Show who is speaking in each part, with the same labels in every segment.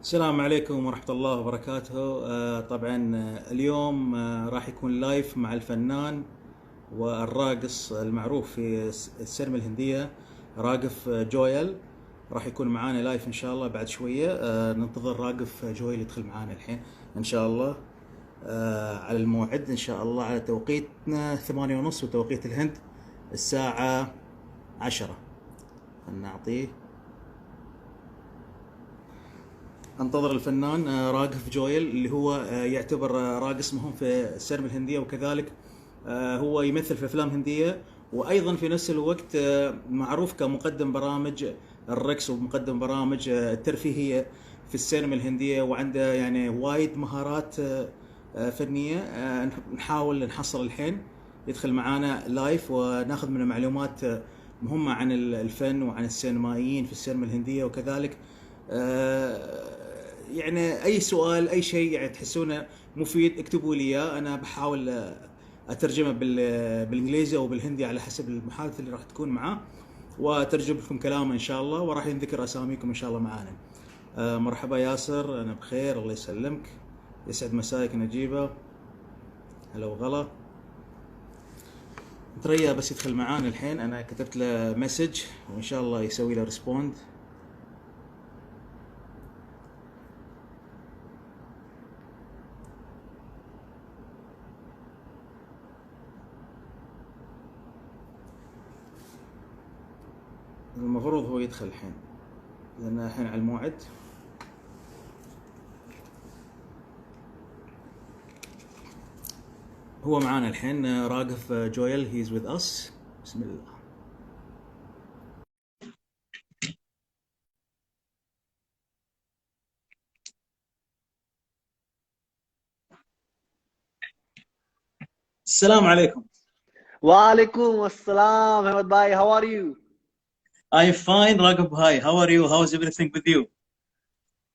Speaker 1: السلام عليكم ورحمة الله وبركاته. طبعا اليوم راح يكون لايف مع الفنان والراقص المعروف في السينما الهندية، راقف جويل. راح يكون معانا لايف إن شاء الله بعد شوية. ننتظر راقف جويل يدخل معانا الحين إن شاء الله. على الموعد إن شاء الله على توقيتنا 8:30 وتوقيت الهند الساعة 10. نعطيه. انتظر الفنان راغف جويل اللي هو يعتبر راقص مهم في السينما الهندية، وكذلك هو يمثل في أفلام هندية، وأيضا في نفس الوقت معروف كمقدم برامج الرقص ومقدم برامج الترفيهية في السينما الهندية، وعنده يعني وايد مهارات فنية. نحاول نحصل الحين يدخل معانا لايف وناخذ منه معلومات مهمة عن الفن وعن السينمائيين في السينما الهندية، وكذلك يعني اي سؤال اي شيء يعني تحسونه مفيد اكتبوا لي اياه، انا بحاول اترجمه بالانجليزي او بالهندي على حسب المحادثه اللي راح تكون معاه، واترجم لكم كلامه ان شاء الله، وراح ينذكر اساميكم ان شاء الله معانا. مرحبا ياسر، انا بخير الله يسلمك، يسعد مساك نجيبه. هلا وغلا. تريا بس يدخل معانا الحين، انا كتبت له مسج وان شاء الله يسوي له ريسبوند. المفروض هو يدخل الحين لأن الحين على الموعد. هو معانا الحين راقف جويل، he's with us. بسم الله. السلام عليكم.
Speaker 2: Walaikum assalam, Ahmed bhai. How are you?
Speaker 1: I'm fine, Raghav bhai. How are you? How's everything with you?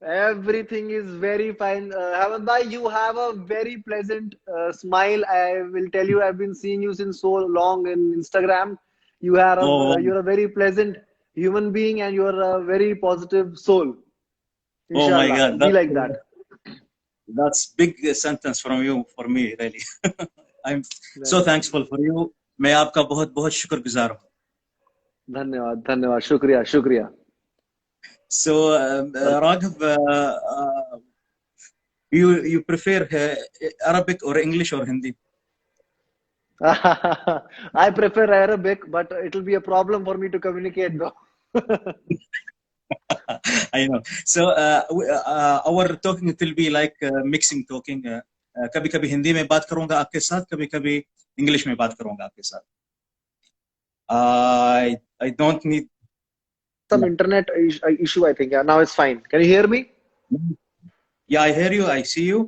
Speaker 2: Everything is very fine. Ahmed bhai, you have a very pleasant smile. I will tell you, I've been seeing you since so long in Instagram.
Speaker 1: Oh,
Speaker 2: You're a very pleasant human being and you're a very positive soul.
Speaker 1: oh my
Speaker 2: Inshallah,
Speaker 1: God,
Speaker 2: be like that.
Speaker 1: that's big sentence from you for me, really. I'm so thankful for you. मैं आपका बहुत बहुत शुक्रगुजार हूँ.
Speaker 2: धन्यवाद धन्यवाद शुक्रिया शुक्रिया.
Speaker 1: So, Raghav, you prefer Arabic or English or Hindi?
Speaker 2: I prefer Arabic, but it'll be a problem for me to communicate though.
Speaker 1: I know. So our talking it will be like mixing talking. कभी कभी हिंदी में बात करूंगा आपके साथ, कभी कभी English में बात करूंगा आपके साथ. I don't need.
Speaker 2: Some internet issue, I think. Yeah, now it's fine. Can you hear me?
Speaker 1: Yeah, I hear you. I see you,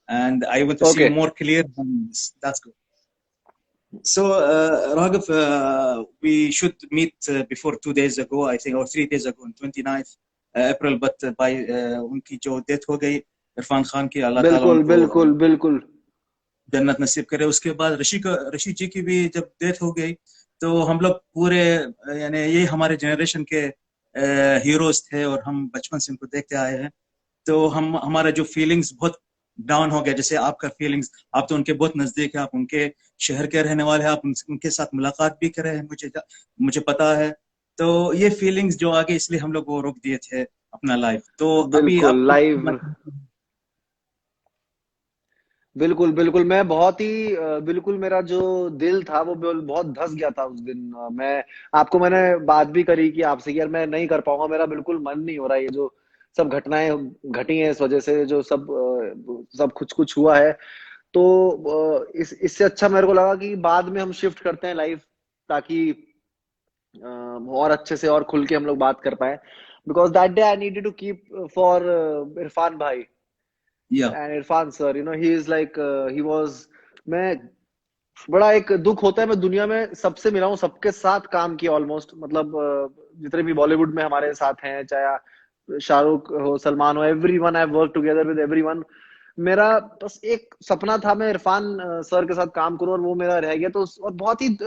Speaker 1: and I want to see you more clear. That's good. So, Raghav, we should meet before 2 days ago, I think, or 3 days ago, on 29th April. But by उनकी जो death हो गई इरफान खान की, अल्लाह ताला
Speaker 2: बिल्कुल
Speaker 1: उनको
Speaker 2: बिल्कुल बिल्कुल
Speaker 1: जन्नत नसीब करे. उसके बाद ऋषि जी की भी जब डेथ हो गई तो हम लोग पूरे यानी ये हमारे जनरेशन के हीरोज थे और हम बचपन से उनको देखते आए हैं. तो हमारा जो फीलिंग्स बहुत डाउन हो गया. जैसे आपका फीलिंग्स, आप तो उनके बहुत नजदीक है, आप उनके शहर के रहने वाले हैं, आप उनके साथ मुलाकात भी करे हैं, मुझे पता है. तो ये फीलिंग्स जो आगे, इसलिए हम लोग वो रोक दिए थे अपना लाइफ. तो अभी
Speaker 2: बिल्कुल
Speaker 1: आप
Speaker 2: लाइव. बिल्कुल बिल्कुल मैं बहुत ही बिल्कुल मेरा जो दिल था वो बहुत धस गया था उस दिन. मैंने बात भी करी कि आपसे यार मैं नहीं कर पाऊंगा, मेरा बिल्कुल मन नहीं हो रहा है. ये जो सब घटनाएं घटी हैं इस वजह से, जो सब कुछ कुछ हुआ है, तो इससे अच्छा मेरे को लगा कि बाद में हम शिफ्ट करते हैं लाइफ, ताकि और अच्छे से और खुल के हम लोग बात कर पाए. Because that day I needed to keep for Irfan भाई.
Speaker 1: Yeah
Speaker 2: And Irfan sir, he is like he was. मैं बड़ा एक दुख होता है, मैं दुनिया में सबसे मिला हूँ, सबके साथ काम किया ऑलमोस्ट. मतलब जितने भी बॉलीवुड में हमारे साथ हैं, चाहे शाहरुख हो, सलमान हो, everyone I work together with everyone. मेरा बस एक सपना था, मैं इरफान सर के साथ काम करूं, और वो मेरा रह गया. तो और बहुत ही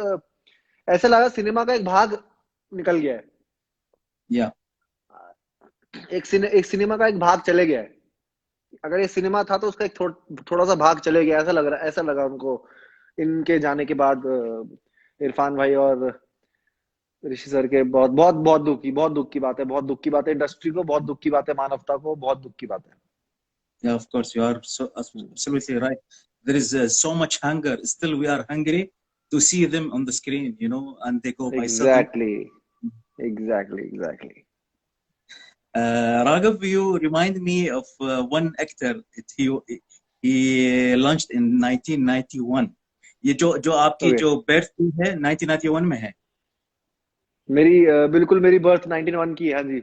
Speaker 2: ऐसे लगा सिनेमा का एक भाग निकल गया है.
Speaker 1: या
Speaker 2: एक सिनेमा का एक भाग चले गया है। अगर ये सिनेमा था तो उसका एक थोड़ा सा भाग चले गया, ऐसा लगा उनको इनके जाने के बाद। इरफान भाई और ऋषि सर के, बहुत बहुत बहुत दुख की बात है, बहुत दुख की बात है इंडस्ट्री को, बहुत दुख की बात है मानवता को, बहुत दुख की बात है।
Speaker 1: Yeah, of course, you are so absolutely right. There is so much hunger. Still, we are hungry to see them on the screen, you know, and they go by sudden.
Speaker 2: Exactly, exactly.
Speaker 1: Raghav, you remind me of one actor. He launched in 1991. ये जो आपकी
Speaker 2: okay.
Speaker 1: जो birth है 1991 में है।
Speaker 2: बिल्कुल मेरी birth 1991 की है, हाँ जी।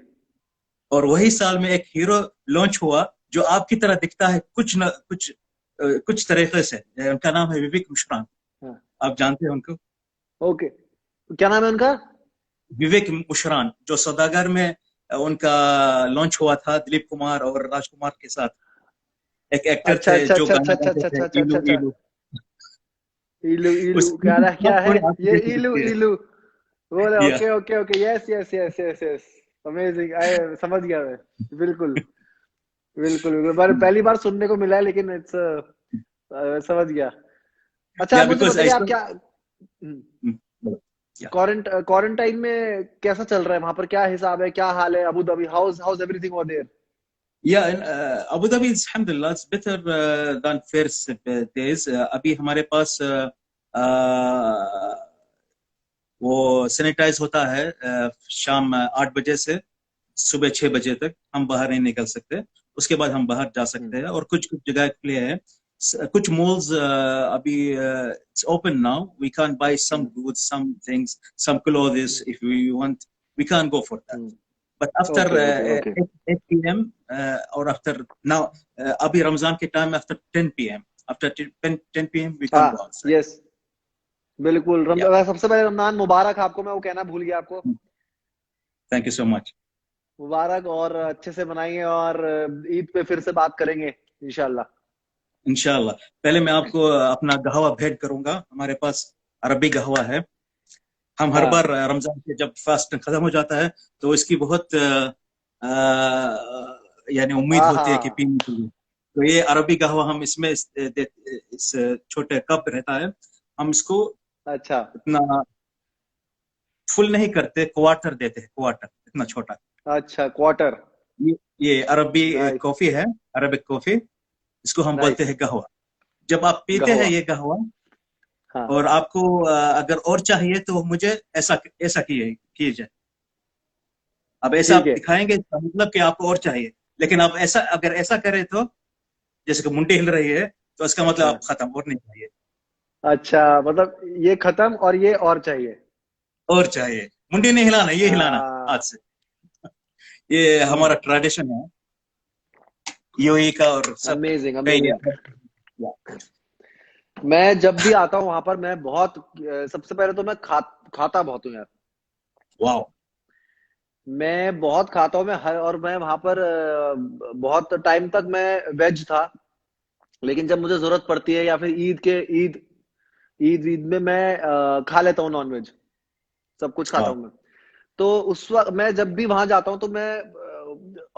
Speaker 1: और वही साल में एक हीरो लॉन्च हुआ जो आपकी तरह दिखता है कुछ न कुछ कुछ तरीके से। उनका नाम है विवेक मुशरान।
Speaker 2: हाँ।
Speaker 1: आप जानते हैं उनको?
Speaker 2: ओके, क्या नाम है उनका?
Speaker 1: विवेक मुशरान, जो सौदागर में उनका लॉन्च हुआ था दिलीप कुमार और राजकुमार के साथ। एक एक्टर
Speaker 2: अच्छा
Speaker 1: थे
Speaker 2: अच्छा
Speaker 1: जो
Speaker 2: अच्छा अच्छा
Speaker 1: गाना
Speaker 2: अच्छा
Speaker 1: गाते
Speaker 2: अच्छा
Speaker 1: थे,
Speaker 2: अच्छा अच्छा अच्छा
Speaker 1: इलू
Speaker 2: अच्छा।
Speaker 1: इलू।
Speaker 2: इलू इलू
Speaker 1: उस
Speaker 2: गाना
Speaker 1: उनकी
Speaker 2: क्या
Speaker 1: बात
Speaker 2: है?
Speaker 1: थोड़ी आपको
Speaker 2: ये
Speaker 1: जैसी
Speaker 2: इलू
Speaker 1: दिखती है।
Speaker 2: इलू बोले।
Speaker 1: या
Speaker 2: okay okay okay, yes yes yes yes yes. Amazing, I समझ गया मैं। बिल्कुल बिल्कुल बिल्कुल, पर पहली बार सुनने को मिला है, लेकिन इट्स समझ गया। अच्छा,
Speaker 1: या
Speaker 2: आप मुझे
Speaker 1: बिकॉज
Speaker 2: बताइए, आप
Speaker 1: ऐसा।
Speaker 2: क्या
Speaker 1: या
Speaker 2: क्वारंटाइन में कैसा चल रहा है वहां पर? क्या हिसाब है, क्या हाल है Abu Dhabi? How's everything over there?
Speaker 1: Yeah Abu Dhabi अल्हम्दुलिल्लाह it's better than first days. अभी हमारे पास वो सैनिटाइज होता है शाम 8 बजे से सुबह 6 बजे तक हम बाहर नहीं निकल सकते। उसके बाद हम बाहर जा सकते हैं और कुछ कुछ जगह खुले हैं। कुछ मॉल्स अभी it's open now. We can buy some goods, some things, some clothes if we want. We can go for that. But after
Speaker 2: okay okay okay.
Speaker 1: 8 p.m. और आफ्टर नाउ अभी रमजान के time after 10 p.m. After 10 p.m. we can
Speaker 2: हाँ,
Speaker 1: go outside.
Speaker 2: Yes, बिल्कुल।
Speaker 1: Yeah.
Speaker 2: सबसे पहले रमजान मुबारक आपको, मैं वो कहना भूल गया आपको।
Speaker 1: Thank you so much.
Speaker 2: मुबारक, और अच्छे से मनाइए, और ईद पे फिर से बात करेंगे इंशाल्लाह।
Speaker 1: इंशाल्लाह। पहले मैं आपको अपना गहवा भेंट करूंगा। हमारे पास अरबी गहवा है। हम हर बार
Speaker 2: हाँ
Speaker 1: रमजान के जब फास्ट खत्म हो जाता है तो इसकी बहुत यानी उम्मीद
Speaker 2: हाँ
Speaker 1: होती है कि
Speaker 2: हाँ।
Speaker 1: पीने के लिए। तो ये अरबी कहवा हम इसमें इस छोटे कप रहता है। हम इसको
Speaker 2: अच्छा
Speaker 1: इतना फुल नहीं करते, क्वार्टर देते हैं, क्वार्टर इतना छोटा।
Speaker 2: अच्छा, क्वार्टर।
Speaker 1: ये अरबी
Speaker 2: नाइस
Speaker 1: कॉफी है, अरबिक कॉफी। इसको हम बोलते
Speaker 2: नाइस।
Speaker 1: हैं कहवा। जब आप पीते हैं
Speaker 2: गहुआ।
Speaker 1: ये कहवा
Speaker 2: हाँ,
Speaker 1: और आपको अगर और चाहिए तो मुझे ऐसा ऐसा कीजिए। अब ऐसा
Speaker 2: ठीक
Speaker 1: आप
Speaker 2: है।
Speaker 1: दिखाएंगे तो मतलब कि आपको और चाहिए। लेकिन आप ऐसा अगर ऐसा करें तो जैसे कि मुंडी हिल रही है तो इसका मतलब आप
Speaker 2: हाँ,
Speaker 1: खत्म, और नहीं चाहिए।
Speaker 2: अच्छा, मतलब ये खत्म और ये और चाहिए।
Speaker 1: और चाहिए। मुंडी नहीं हिलाना, ये हिलाना हाथ
Speaker 2: हाँ।
Speaker 1: से। ये हमारा
Speaker 2: हम्म।
Speaker 1: ट्रेडिशन है यूएई का और सब
Speaker 2: अमेजिंग
Speaker 1: कई।
Speaker 2: अमेजिंग। मैं जब भी आता हूँ वहां पर, मैं बहुत सबसे पहले तो मैं खाता बहुत हूँ यार।
Speaker 1: वाह।
Speaker 2: मैं बहुत खाता हूँ, और मैं वहां पर बहुत टाइम तक मैं वेज था। लेकिन जब मुझे जरूरत पड़ती है, या फिर ईद ईद ईद में मैं खा लेता हूँ नॉन वेज। सब कुछ खाता
Speaker 1: वाह।
Speaker 2: हूँ मैं। तो उस वक्त मैं जब भी वहां जाता हूँ तो मैं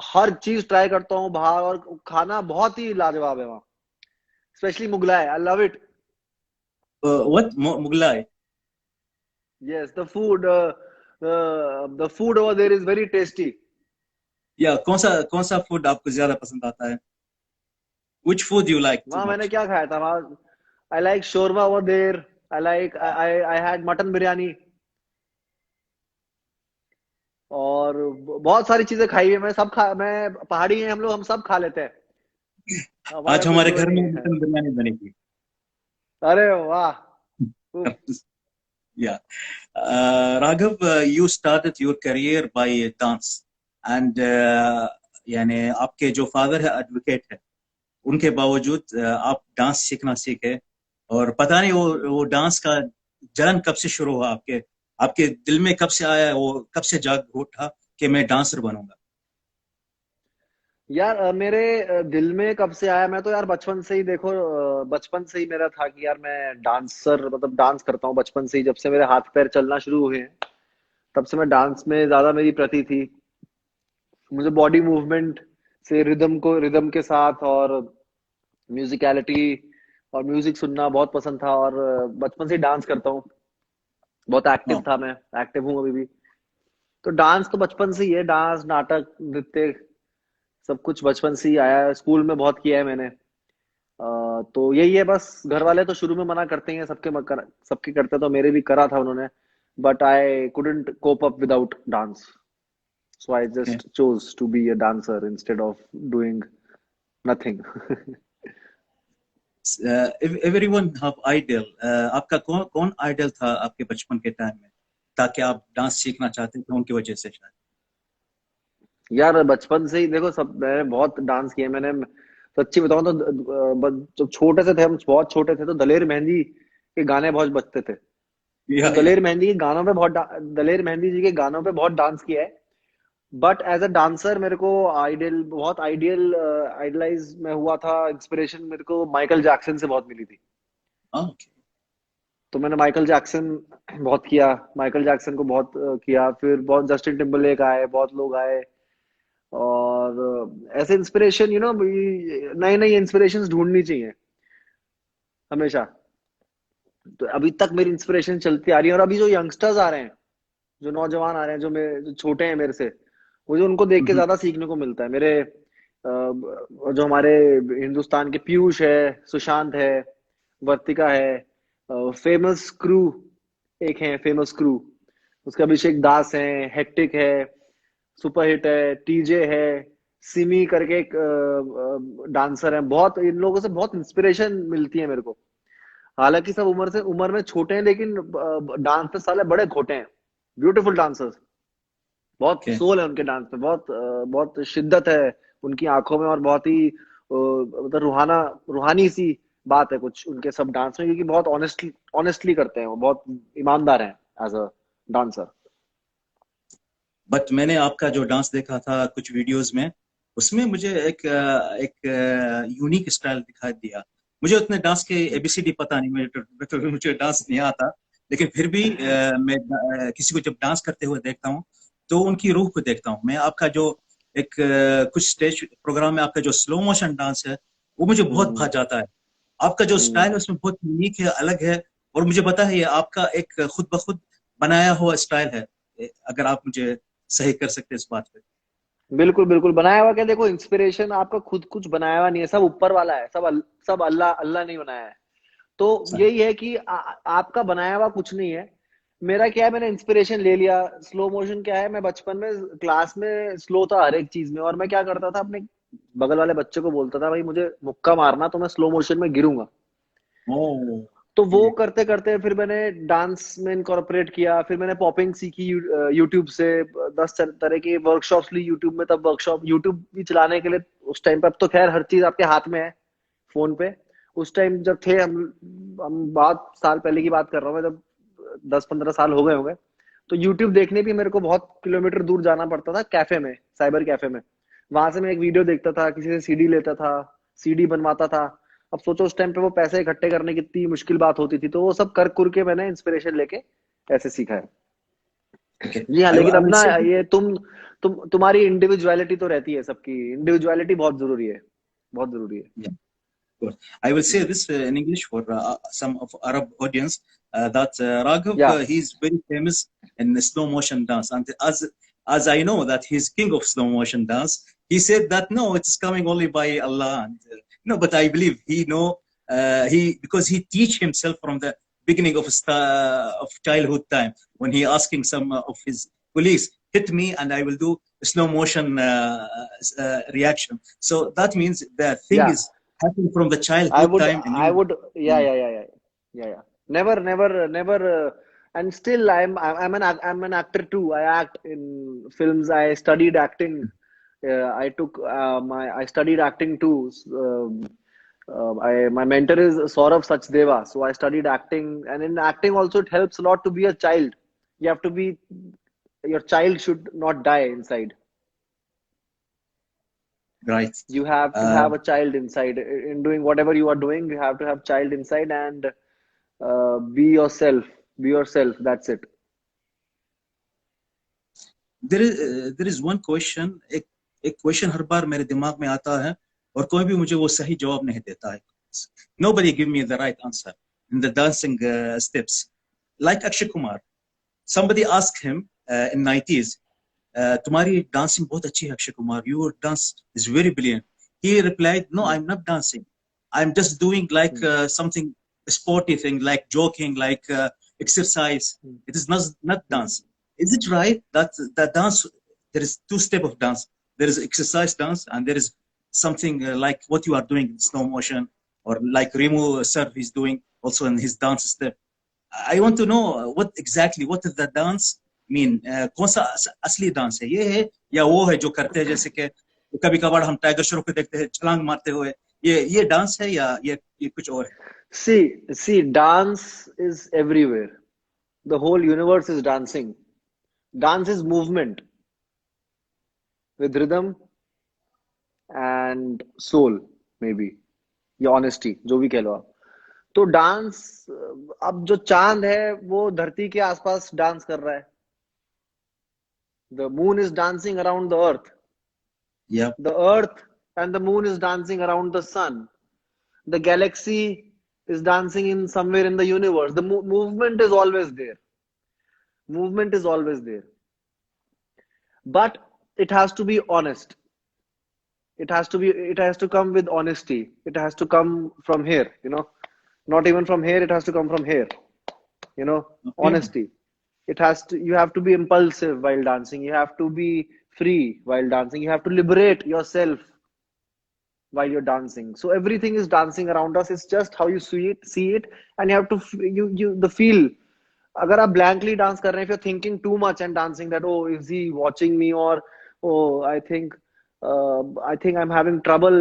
Speaker 2: हर चीज ट्राई करता हूँ बाहर, और खाना बहुत ही लाजवाब है वहाँ। Specially Mughlai, I love it.
Speaker 1: What Mughlai?
Speaker 2: Yes, the food over there is very tasty.
Speaker 1: या कौन सा फूड आपको ज्यादा पसंद आता है? Which food you like to
Speaker 2: वहां मैंने
Speaker 1: मच?
Speaker 2: क्या खाया था वहां? I like shawarma over there. I had mutton biryani. और बहुत सारी चीजें खाई है। मैं पहाड़ी हैं हम लोग, हम सब खा लेते हैं। हमारा
Speaker 1: आज
Speaker 2: कुछ
Speaker 1: हमारे
Speaker 2: वो
Speaker 1: घर
Speaker 2: नहीं
Speaker 1: में
Speaker 2: है।
Speaker 1: मटन बिरयानी बनेगी।
Speaker 2: अरे वाह। उफ।
Speaker 1: Yeah. Raghav, you started your career by dance and यानी आपके जो फादर है एडवोकेट है, उनके बावजूद आप डांस सीखना सीखे। और पता नहीं वो डांस का जलन कब से शुरू हुआ आपके आपके दिल में कब से आया, वो कब से जाग उठा कि मैं डांसर बनूंगा?
Speaker 2: यार मेरे दिल में कब से आया? मैं तो यार बचपन से ही देखो, बचपन से ही मेरा था कि यार मैं डांसर, मतलब डांस करता हूँ बचपन से ही। जब से मेरे हाथ पैर चलना शुरू हुए हैं, तब से मैं डांस में ज्यादा मेरी प्रति थी। मुझे बॉडी मूवमेंट से रिदम के साथ और म्यूजिकलिटी और म्यूजिक सुनना बहुत पसंद था, और बचपन से डांस करता हूँ। बहुत एक्टिव
Speaker 1: हाँ।
Speaker 2: था मैं, एक्टिव हूँ अभी भी। तो डांस तो बचपन से ही है, डांस, नाटक, नृत्य, सब कुछ बचपन से ही आया है। स्कूल में बहुत किया है मैंने। तो यही है बस। घर वाले तो शुरू में मना करते हैं, सबके करते, तो मेरे भी करा था उन्होंने, but I couldn't cope up without dance, so I
Speaker 1: Okay.
Speaker 2: Just chose to be a dancer instead of doing nothing.
Speaker 1: Everyone have idol. आपका कौन कौन आइडल था आपके बचपन के टाइम में, ताकि आप डांस सीखना चाहते थे उनकी वजह से शायद?
Speaker 2: यार बचपन से ही देखो, सब मैंने बहुत डांस किया। मैंने सच्ची बताऊं तो जब छोटे से थे हम, बहुत छोटे थे, तो दलेर मेहंदी के गाने बहुत बजते थे। तो
Speaker 1: या
Speaker 2: दलेर मेहंदी जी के गानों पे बहुत डांस किया है। बट एज अ डांसर मेरे को आइडलाइज मैं हुआ था। इंस्पिरेशन मेरे को माइकल जैक्सन से बहुत मिली थी।
Speaker 1: ओके।
Speaker 2: तो मैंने माइकल जैक्सन बहुत किया, माइकल जैक्सन को बहुत किया। फिर बहुत जस्टिन टिम्बरलेक आए, बहुत लोग आए। और ऐसे इंस्पिरेशन, नई नई इंस्पिरेशंस ढूंढनी चाहिए हमेशा। तो अभी तक मेरी इंस्पिरेशन चलती आ रही है। और अभी जो यंगस्टर्स आ रहे हैं, जो नौजवान आ रहे हैं, जो छोटे हैं मेरे से, मुझे उनको देख के ज्यादा सीखने को मिलता है। जो हमारे हिंदुस्तान के पीयूष है, सुशांत है, वर्तिका है, फेमस क्रू, एक है फेमस क्रू, उसके अभिषेक दास है, हेक्टिक है, सुपर हिट है, टीजे है, सिमी करके एक डांसर है। बहुत इन लोगों से बहुत इंस्पिरेशन मिलती है मेरे को। हालांकि सब उम्र में छोटे हैं, लेकिन डांस में साले बड़े खोटे हैं। ब्यूटीफुल डांसर्स, बहुत
Speaker 1: ओके।
Speaker 2: सोल है उनके डांस में, बहुत शिद्दत है उनकी आंखों में, और बहुत ही मतलब रूहानी सी बात है कुछ उनके सब डांस में, क्योंकि बहुत ऑनेस्टली करते हैं वो, बहुत ईमानदार हैं एज अ डांसर।
Speaker 1: बट मैंने आपका जो डांस देखा था कुछ वीडियोस में, उसमें मुझे एक यूनिक स्टाइल दिखाई दिया। मुझे उतने डांस के एबीसीडी पता नहीं, मुझे डांस नहीं आता, लेकिन फिर भी मैं किसी को जब डांस करते हुए देखता हूँ तो उनकी रूह को देखता हूँ मैं। आपका जो कुछ स्टेज प्रोग्राम में आपका जो स्लो मोशन डांस है वो मुझे बहुत भा
Speaker 2: हम्म।
Speaker 1: जाता है। आपका जो स्टाइल
Speaker 2: हम्म।
Speaker 1: है उसमें बहुत यूनिक है, अलग है। और मुझे पता है ये आपका एक खुद ब खुद बनाया हुआ स्टाइल है। अगर आप मुझे सही कर सकते हैं इस बात पे।
Speaker 2: बिल्कुल बिल्कुल बनाया हुआ क्या, देखो इंस्पिरेशन आपका खुद कुछ बनाया हुआ नहीं है, सब ऊपर वाला है। सब अल्लाह अल्लाह नहीं बनाया है। तो
Speaker 1: सही।
Speaker 2: यही है कि आपका बनाया हुआ कुछ नहीं है। मेरा क्या है, मैंने इंस्पिरेशन ले लिया। स्लो मोशन क्या है, मैं बचपन में क्लास में स्लो था हर एक चीज में, और मैं क्या करता था, अपने बगल वाले बच्चे को बोलता था, भाई मुझे मुक्का मारना तो मैं स्लो मोशन में गिरूंगा।
Speaker 1: ओ।
Speaker 2: तो वो करते करते फिर मैंने डांस में इनकॉर्पोरेट किया। फिर मैंने पॉपिंग सीखी यूट्यूब से। 10 तरह की वर्कशॉप्स ली यूट्यूब में। तब वर्कशॉप यूट्यूब भी चलाने के लिए उस टाइम पे, अब तो खैर हर चीज आपके हाथ में है फोन पे। उस टाइम जब थे हम बहुत साल पहले की बात कर रहा हूँ मैं, जब 10-15 साल हो गए होंगे। तो यूट्यूब देखने भी मेरे को बहुत किलोमीटर दूर जाना पड़ता था, कैफे में, साइबर कैफे में। वहां से मैं एक वीडियो देखता था, किसी से सीडी लेता था, सीडी बनवाता था। अब सोचो उस टाइम पे वो पैसे इकट्ठे करने की कितनी मुश्किल बात होती थी। तो वो सब कर कुर के मैंने इंस्पिरेशन लेके ऐसे सीखा है।
Speaker 1: ओके।
Speaker 2: जी हाँ, लेकिन
Speaker 1: आई
Speaker 2: अब
Speaker 1: विल
Speaker 2: ना,
Speaker 1: से
Speaker 2: ये तुम्हारी इंडिविजुअलिटी तो रहती है, सबकी इंडिविजुअलिटी बहुत जरूरी है, बहुत जरूरी है।
Speaker 1: course. I will say this in English for some of Arab audience, that Raghav,
Speaker 2: या
Speaker 1: he's very famous in slow motion dance, and as I know that he's king of slow motion dance, he said that no, it's coming only by Allah, and no, but I believe he know, he because he teach himself from the beginning of childhood time, when he asking some of his colleagues, hit me and I will do slow motion reaction. So that means the thing
Speaker 2: या
Speaker 1: is happened from the
Speaker 2: I
Speaker 1: childhood
Speaker 2: would,
Speaker 1: time in you.
Speaker 2: yeah. Never. And still, I'm an actor too. I act in films. I studied acting. I studied acting too. My mentor is Saurav Sachdeva. So I studied acting, and in acting also it helps a lot to be a child. You have to be, your child should not die inside.
Speaker 1: Right.
Speaker 2: You have to
Speaker 1: Uh,
Speaker 2: have a child inside in doing whatever you are doing. You have to have child inside, and be yourself. Be yourself. That's it.
Speaker 1: there is one question. एक question हर बार मेरे दिमाग में आता है और कोई भी मुझे वो सही जवाब नहीं देता है. Nobody give me the right answer in the dancing steps. Like Akshay Kumar, somebody asked him in 90s, तुम्हारी dancing बहुत अच्छी है Akshay Kumar, your dance is very brilliant. He replied, no, I'm not dancing. I'm just doing like something sporty thing, like joking, like exercise. It is not dance. Is it right that the dance, there is two steps of dance. There is exercise dance and there is something like what you are doing in slow motion, or like Remo Surf is doing also in his dance step. I want to know what is the dance mean. कौन सा असली dance है, ये है या वो है जो करते हैं, जैसे कि कभी कभार हम टाइगर श्रॉफ को देखते हैं छलांग मारते हुए, ये डांस है या ये कुछ और है?
Speaker 2: See, dance is everywhere. The whole universe is dancing. Dance is movement with rhythm and soul, maybe. या honesty, जो भी कह लो आप. तो डांस, अब जो चांद है वो धरती के आसपास डांस कर रहा है. The moon is dancing around the earth.
Speaker 1: Yeah.
Speaker 2: The earth and the moon is dancing around the sun. The galaxy is dancing in somewhere in the universe. The movement is always there. Movement is always there. But it has to be honest. It has to come with honesty. It has to come from here, not even from here. It has to come from here,
Speaker 1: Okay.
Speaker 2: honesty. You have to be impulsive while dancing. You have to be free while dancing. You have to liberate yourself while you're dancing. So everything is dancing around us. It's just how you see it, and you have to the feel. अगर आप blankly dance कर रहे हैं, if you're thinking too much and dancing that, oh, is he watching me, or oh, I think I'm having trouble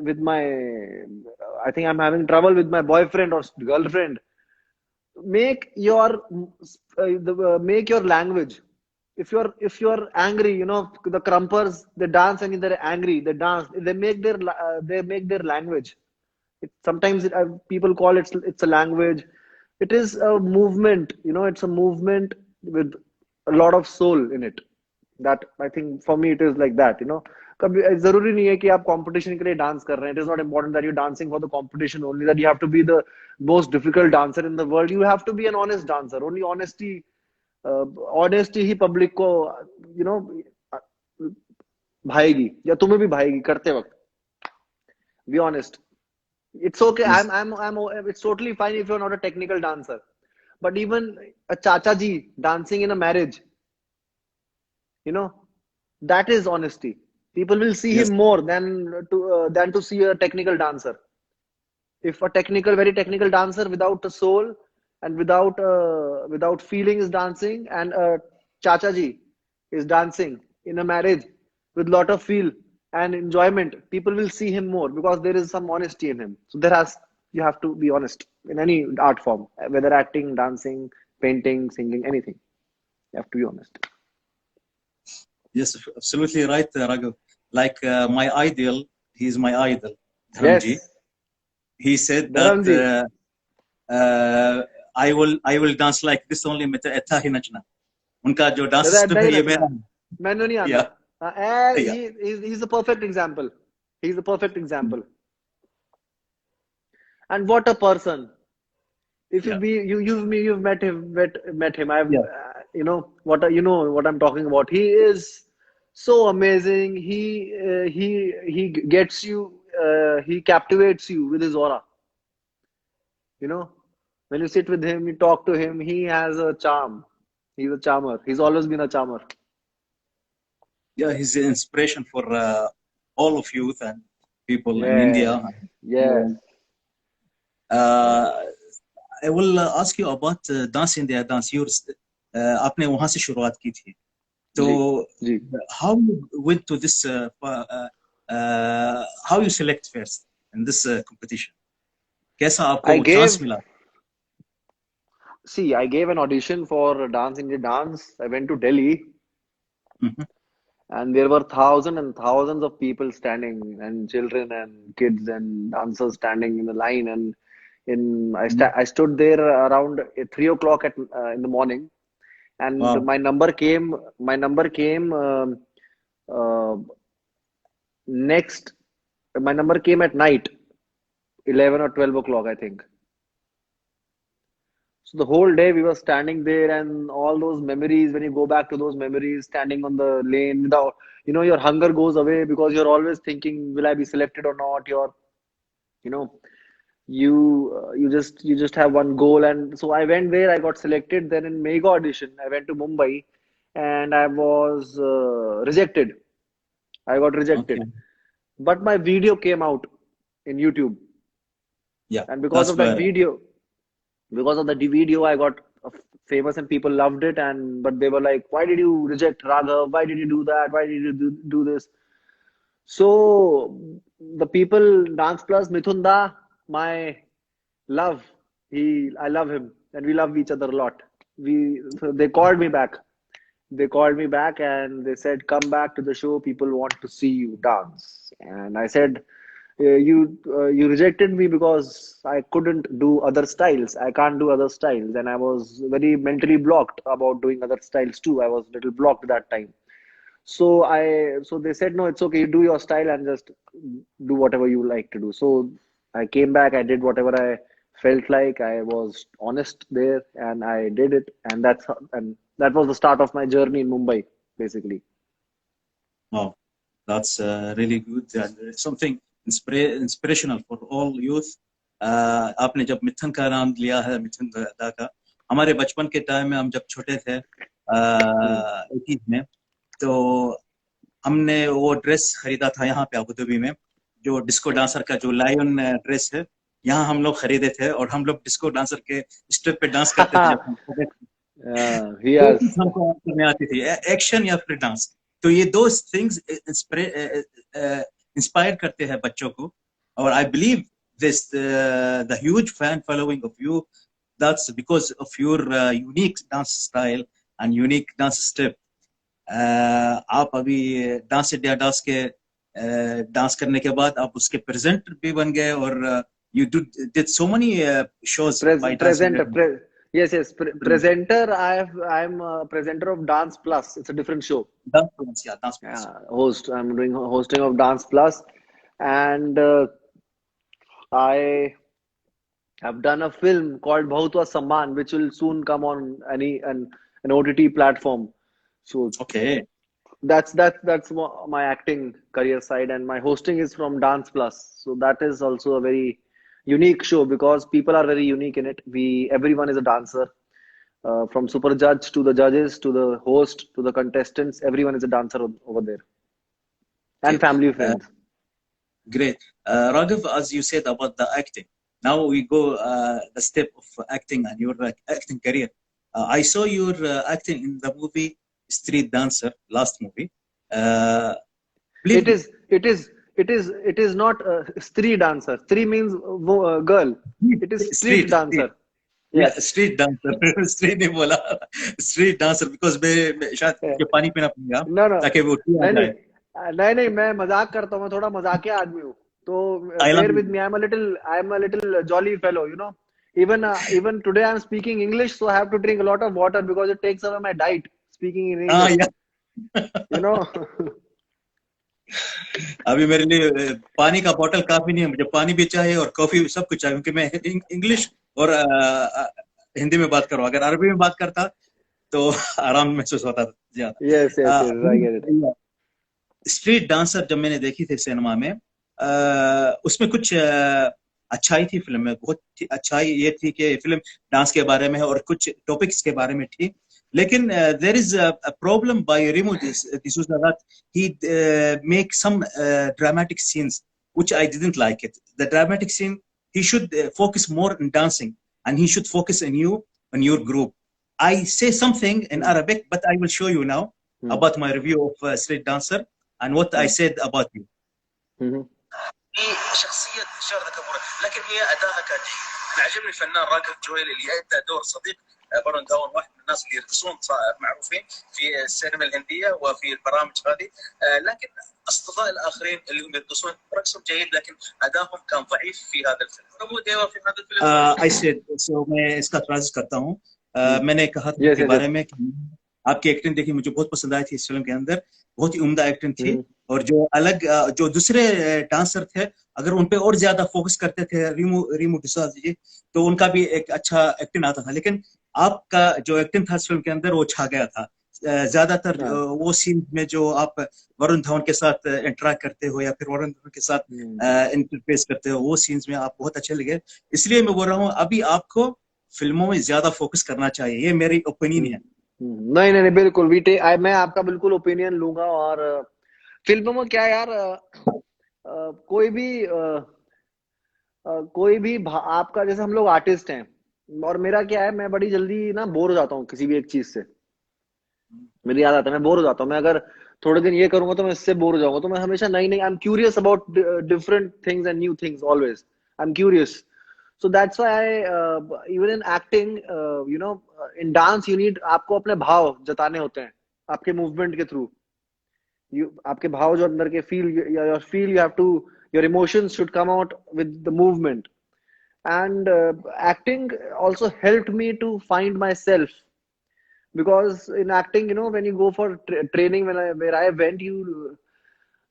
Speaker 2: with my boyfriend or girlfriend. Make your language. If you're angry, the Krumpers, they dance, and they're angry, they dance. They make their language. Sometimes people call it's a language. It is a movement. It's a movement with a lot of soul in it. That, I think, for me, it is like that. कभी जरूरी नहीं है कि आप competition के लिए dance कर रहे हैं. It is not important that you're dancing for the competition only, that you have to be the most difficult dancer in the world. You have to be an honest dancer. Only honesty he public को भाएगी, या तुम्हें भी भाएगी करते वक्त. Be honest. It's okay.
Speaker 1: Yes.
Speaker 2: It's totally fine if you're not a technical dancer. But even a chacha ji dancing in a marriage, that is honesty. People will see
Speaker 1: Yes.
Speaker 2: him more than to see a technical dancer. If a very technical dancer without a soul and without feeling is dancing, and chacha ji is dancing in a marriage with lot of feel and enjoyment, people will see him more because there is some honesty in him. So you have to be honest in any art form, whether acting, dancing, painting, singing, anything. You have to be honest.
Speaker 1: Yes, absolutely right, Raghav. Like my idol, he's my idol, Dharamji.
Speaker 2: Yes.
Speaker 1: He said that I will dance like this only में ऐसा ही नचना. उनका जो dance step है ये
Speaker 2: मैंने नहीं आता. He's a perfect example. He's a perfect example. And what a person! If you've met him. I've what I'm talking about. He is so amazing. He gets you. He captivates you with his aura. When you sit with him, you talk to him. He has a charm. He's a charmer. He's always been a charmer.
Speaker 1: Yeah, he's an inspiration for all of youth and people in India.
Speaker 2: Yes.
Speaker 1: I will ask you about Dance India, Dance Yours. आपने वहाँ से शुरुआत की थी. So how you went to this? How you select first in this competition? कैसा आपको chance मिला?
Speaker 2: See, I gave an audition for Dance India Dance. I went to Delhi. And there were thousands and thousands of people standing, and children and kids and dancers standing in the line. And I stood there around 3 o'clock in the morning, and my number came next, my number came at night, 11 or 12 o'clock, I think. So the whole day we were standing there, and all those memories, when you go back to those memories, standing on the lane without, your hunger goes away because you're always thinking, will I be selected or not? You know, you just have one goal. And so I went there, I got selected. Then in mega audition, I went to Mumbai, and I was rejected. I got
Speaker 3: Okay.
Speaker 2: rejected, but my video came out in YouTube,
Speaker 3: Yeah,
Speaker 2: and because
Speaker 3: that's
Speaker 2: of that
Speaker 3: where.
Speaker 2: video, I got famous, and people loved it. And but they were like, why did you reject Raghav? Why did you do that? Why did you do this? So the people, Dance Plus, Mithun Da, my love, I love him, and we love each other a lot. So they called me back. They called me back, and they said, come back to the show. People want to see you dance. And I said, you rejected me because I couldn't do other styles. I can't do other styles, and I was very mentally blocked about doing other styles too. I was a little blocked that time. So they said, no, it's okay. You do your style and just do whatever you like to do. So I came back. I did whatever I felt like. I was honest there, and I did it. And that was the start of my journey in Mumbai, basically.
Speaker 3: Wow, that's really good and something inspirational for all youth. आपने जब मिथुन का नाम लिया है, मिथुन दा का, हमारे बचपन के टाइम में हम जब छोटे थे 80s में, तो हमने वो ड्रेस खरीदा था यहाँ पे अबू धाबी में, जो डिस्को डांसर का जो लायन ड्रेस है, यहाँ हम लोग खरीदे थे, और हम लोग डिस्को डांसर के स्टेप पे डांस करते थे जब हम छोटे थे।
Speaker 2: He
Speaker 3: दो
Speaker 2: has.
Speaker 3: चीज हमको करने आती थी, एक्शन या फिर डांस। तो ये दो थिंग्स इंस्पायर करते हैं बच्चों को, और I believe this the huge fan following of you, that's because of your unique dance style and unique dance step. आप अभी डांस इंडिया डांस के डांस करने के बाद आप उसके प्रेजेंटर भी बन गए, और you did so many shows by Dance India.
Speaker 2: Yes. Presenter. I'm a presenter of Dance Plus. It's a different show.
Speaker 3: Dance Plus, yeah, Dance Plus.
Speaker 2: Host. I'm doing hosting of Dance Plus, and I have done a film called Bahutwa Samman, which will soon come on an OTT platform. So
Speaker 3: Okay.
Speaker 2: that's my acting career side, and my hosting is from Dance Plus. So that is also a very unique show because people are very unique in it. Everyone is a dancer, from super judge to the judges to the host to the contestants. Everyone is a dancer over there, and
Speaker 3: Okay.
Speaker 2: family friends.
Speaker 3: Great. Raghav, as you said about the acting, now we go the step of acting and your acting career. I saw your acting in the movie Street Dancer, last movie. Believe me,
Speaker 2: It is not street dancer. Street means girl. It is street dancer.
Speaker 3: Yeah,
Speaker 2: Yes.
Speaker 3: street dancer. Street नहीं बोला, street dancer because मैं शायद ये पानी पीना पड़ेगा
Speaker 2: No.
Speaker 3: ताकि वो उठी आ जाए।
Speaker 2: नहीं, मैं मजाक करता हूँ, मैं थोड़ा मजाकिया आदमी हूँ, तो
Speaker 3: I love
Speaker 2: bear
Speaker 3: you.
Speaker 2: with me. I'm a little jolly fellow, you know. Even today I'm speaking English, so I have to drink a lot of water because it takes away my diet speaking in English.
Speaker 3: Yeah.
Speaker 2: You know.
Speaker 3: अभी मेरे लिए पानी का बोतल काफी नहीं है, मुझे पानी भी चाहिए और कॉफी सब कुछ चाहिए, क्योंकि मैं इंग्लिश और हिंदी में बात करूँ। अगर अरबी में बात करता तो आराम महसूस होता ज्यादा।
Speaker 2: Yes, I get it.
Speaker 3: Street dancer जब मैंने देखी थी सिनेमा में, उसमें कुछ अच्छाई थी फिल्म में, बहुत अच्छाई ये थी कि फिल्म डांस के बारे में है और कुछ टॉपिक्स के बारे में थी। लेकिन there is a problem by Remo D'Souza that he make some dramatic scenes which I didn't like it. The dramatic scene, he should focus more on dancing, and he should focus on you, on your group. I say something in Arabic, but I will show you now about my review of Street Dancer and what I said about you.
Speaker 4: هي شخصية شاردة كابورا، لكن هي أداءها كان جيد. أنا عجبني الفنان راغب جويل اللي أدى دور صديق برون داون، واحد من الناس اللي يرقصون معروفين في السينما الهندية وفي البرامج هذه، لكن أصدقاء الآخرين اللي هم يرقصون رقصهم جيد، لكن أدائهم كان ضعيف في هذا الفيلم. رمو ديوا في هذا الفيلم.
Speaker 3: I said, so मैं इसका trans करता हूँ। मैंने कहा था
Speaker 2: Yes,
Speaker 3: के
Speaker 2: yes,
Speaker 3: बारे
Speaker 2: yes.
Speaker 3: में कि आपकी एक्टिंग देखी, मुझे बहुत पसंद आई थी इस फिल्म के अंदर, बहुत ही उम्दा एक्टिंग थी।
Speaker 2: हम्म,
Speaker 3: और जो अलग जो दूसरे डांसर थे, अगर उन पे और ज्यादा फोकस करते थे, रीमू रीमू डिसाज जी, तो उनका भी एक अच्छा एक्टिंग आता था। लेकिन आपका जो एक्टिंग था इस फिल्म के अंदर वो छा गया था। ज्यादातर
Speaker 2: हाँ,
Speaker 3: वो सीन में जो आप वरुण धवन के साथ इंटरेक्ट करते हो या फिर वरुण धवन के
Speaker 2: हम्म,
Speaker 3: साथ इंटरफेस करते हो, वो सीन्स में आप बहुत अच्छे लगे। इसलिए मैं बोल रहा हूँ अभी आपको फिल्मों में ज्यादा फोकस करना चाहिए, ये मेरी ओपिनियन है।
Speaker 2: नहीं नहीं नहीं, बिल्कुल मैं आपका बिल्कुल ओपिनियन लूंगा। और फिल्मों में क्या है यार, कोई भी आपका जैसे हम लोग आर्टिस्ट हैं, और मेरा क्या है, मैं बड़ी जल्दी ना बोर हो जाता हूँ किसी भी एक चीज से। मेरी याद आता है मैं बोर हो जाता हूँ। मैं अगर थोड़े दिन ये करूंगा तो मैं इससे बोर हो जाऊंगा। तो मैं हमेशा नई नई, I am curious about different things and new things always. I am curious. So that's why I even in acting, you know, in dance you need, आपको अपने भाव जताने होते हैं आपके मूवमेंट के थ्रू। यू आपके भाव जो अंदर के feel, your feel, you have to, your emotions should come out with the movement. And acting also helped me to find myself, because in acting, you know, when you go for training, where I went, you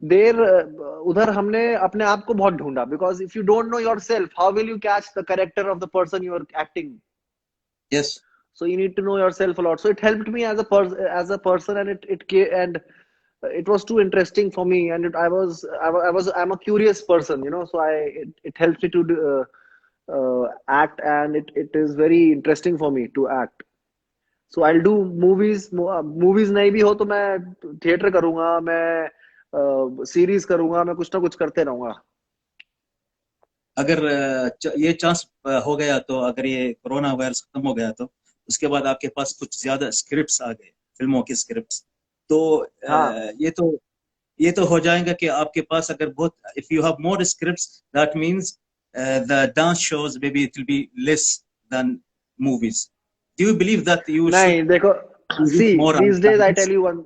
Speaker 2: there, उधर हमने अपने आप को बहुत ढूंढा, because if you don't know yourself, how will you catch the character of the person you are acting?
Speaker 3: Yes.
Speaker 2: So you need to know yourself a lot. So it helped me as a person, and and it was too interesting for me. And I'm a curious person, you know, so it helps me to act, and it is very interesting for me to act. So I'll do movies. Movies नहीं भी हो तो मैं theatre करूंगा, मैं series करूंगा, मैं कुछ ना कुछ करते रहूंगा।
Speaker 3: अगर ये चांस हो गया तो, अगर ये कोरोना वायरस खत्म हो गया तो उसके बाद आपके पास कुछ ज्यादा स्क्रिप्ट्स आ गए, फिल्मों के स्क्रिप्ट्स, तो
Speaker 2: हाँ,
Speaker 3: ये तो हो जाएगा कि आपके पास अगर बहुत, if you have more scripts, that means the dance shows may be it will be less than movies. Do you believe that you should
Speaker 2: नहीं देखो,
Speaker 3: focus
Speaker 2: see,
Speaker 3: more on
Speaker 2: these days I
Speaker 3: dance?
Speaker 2: tell you one.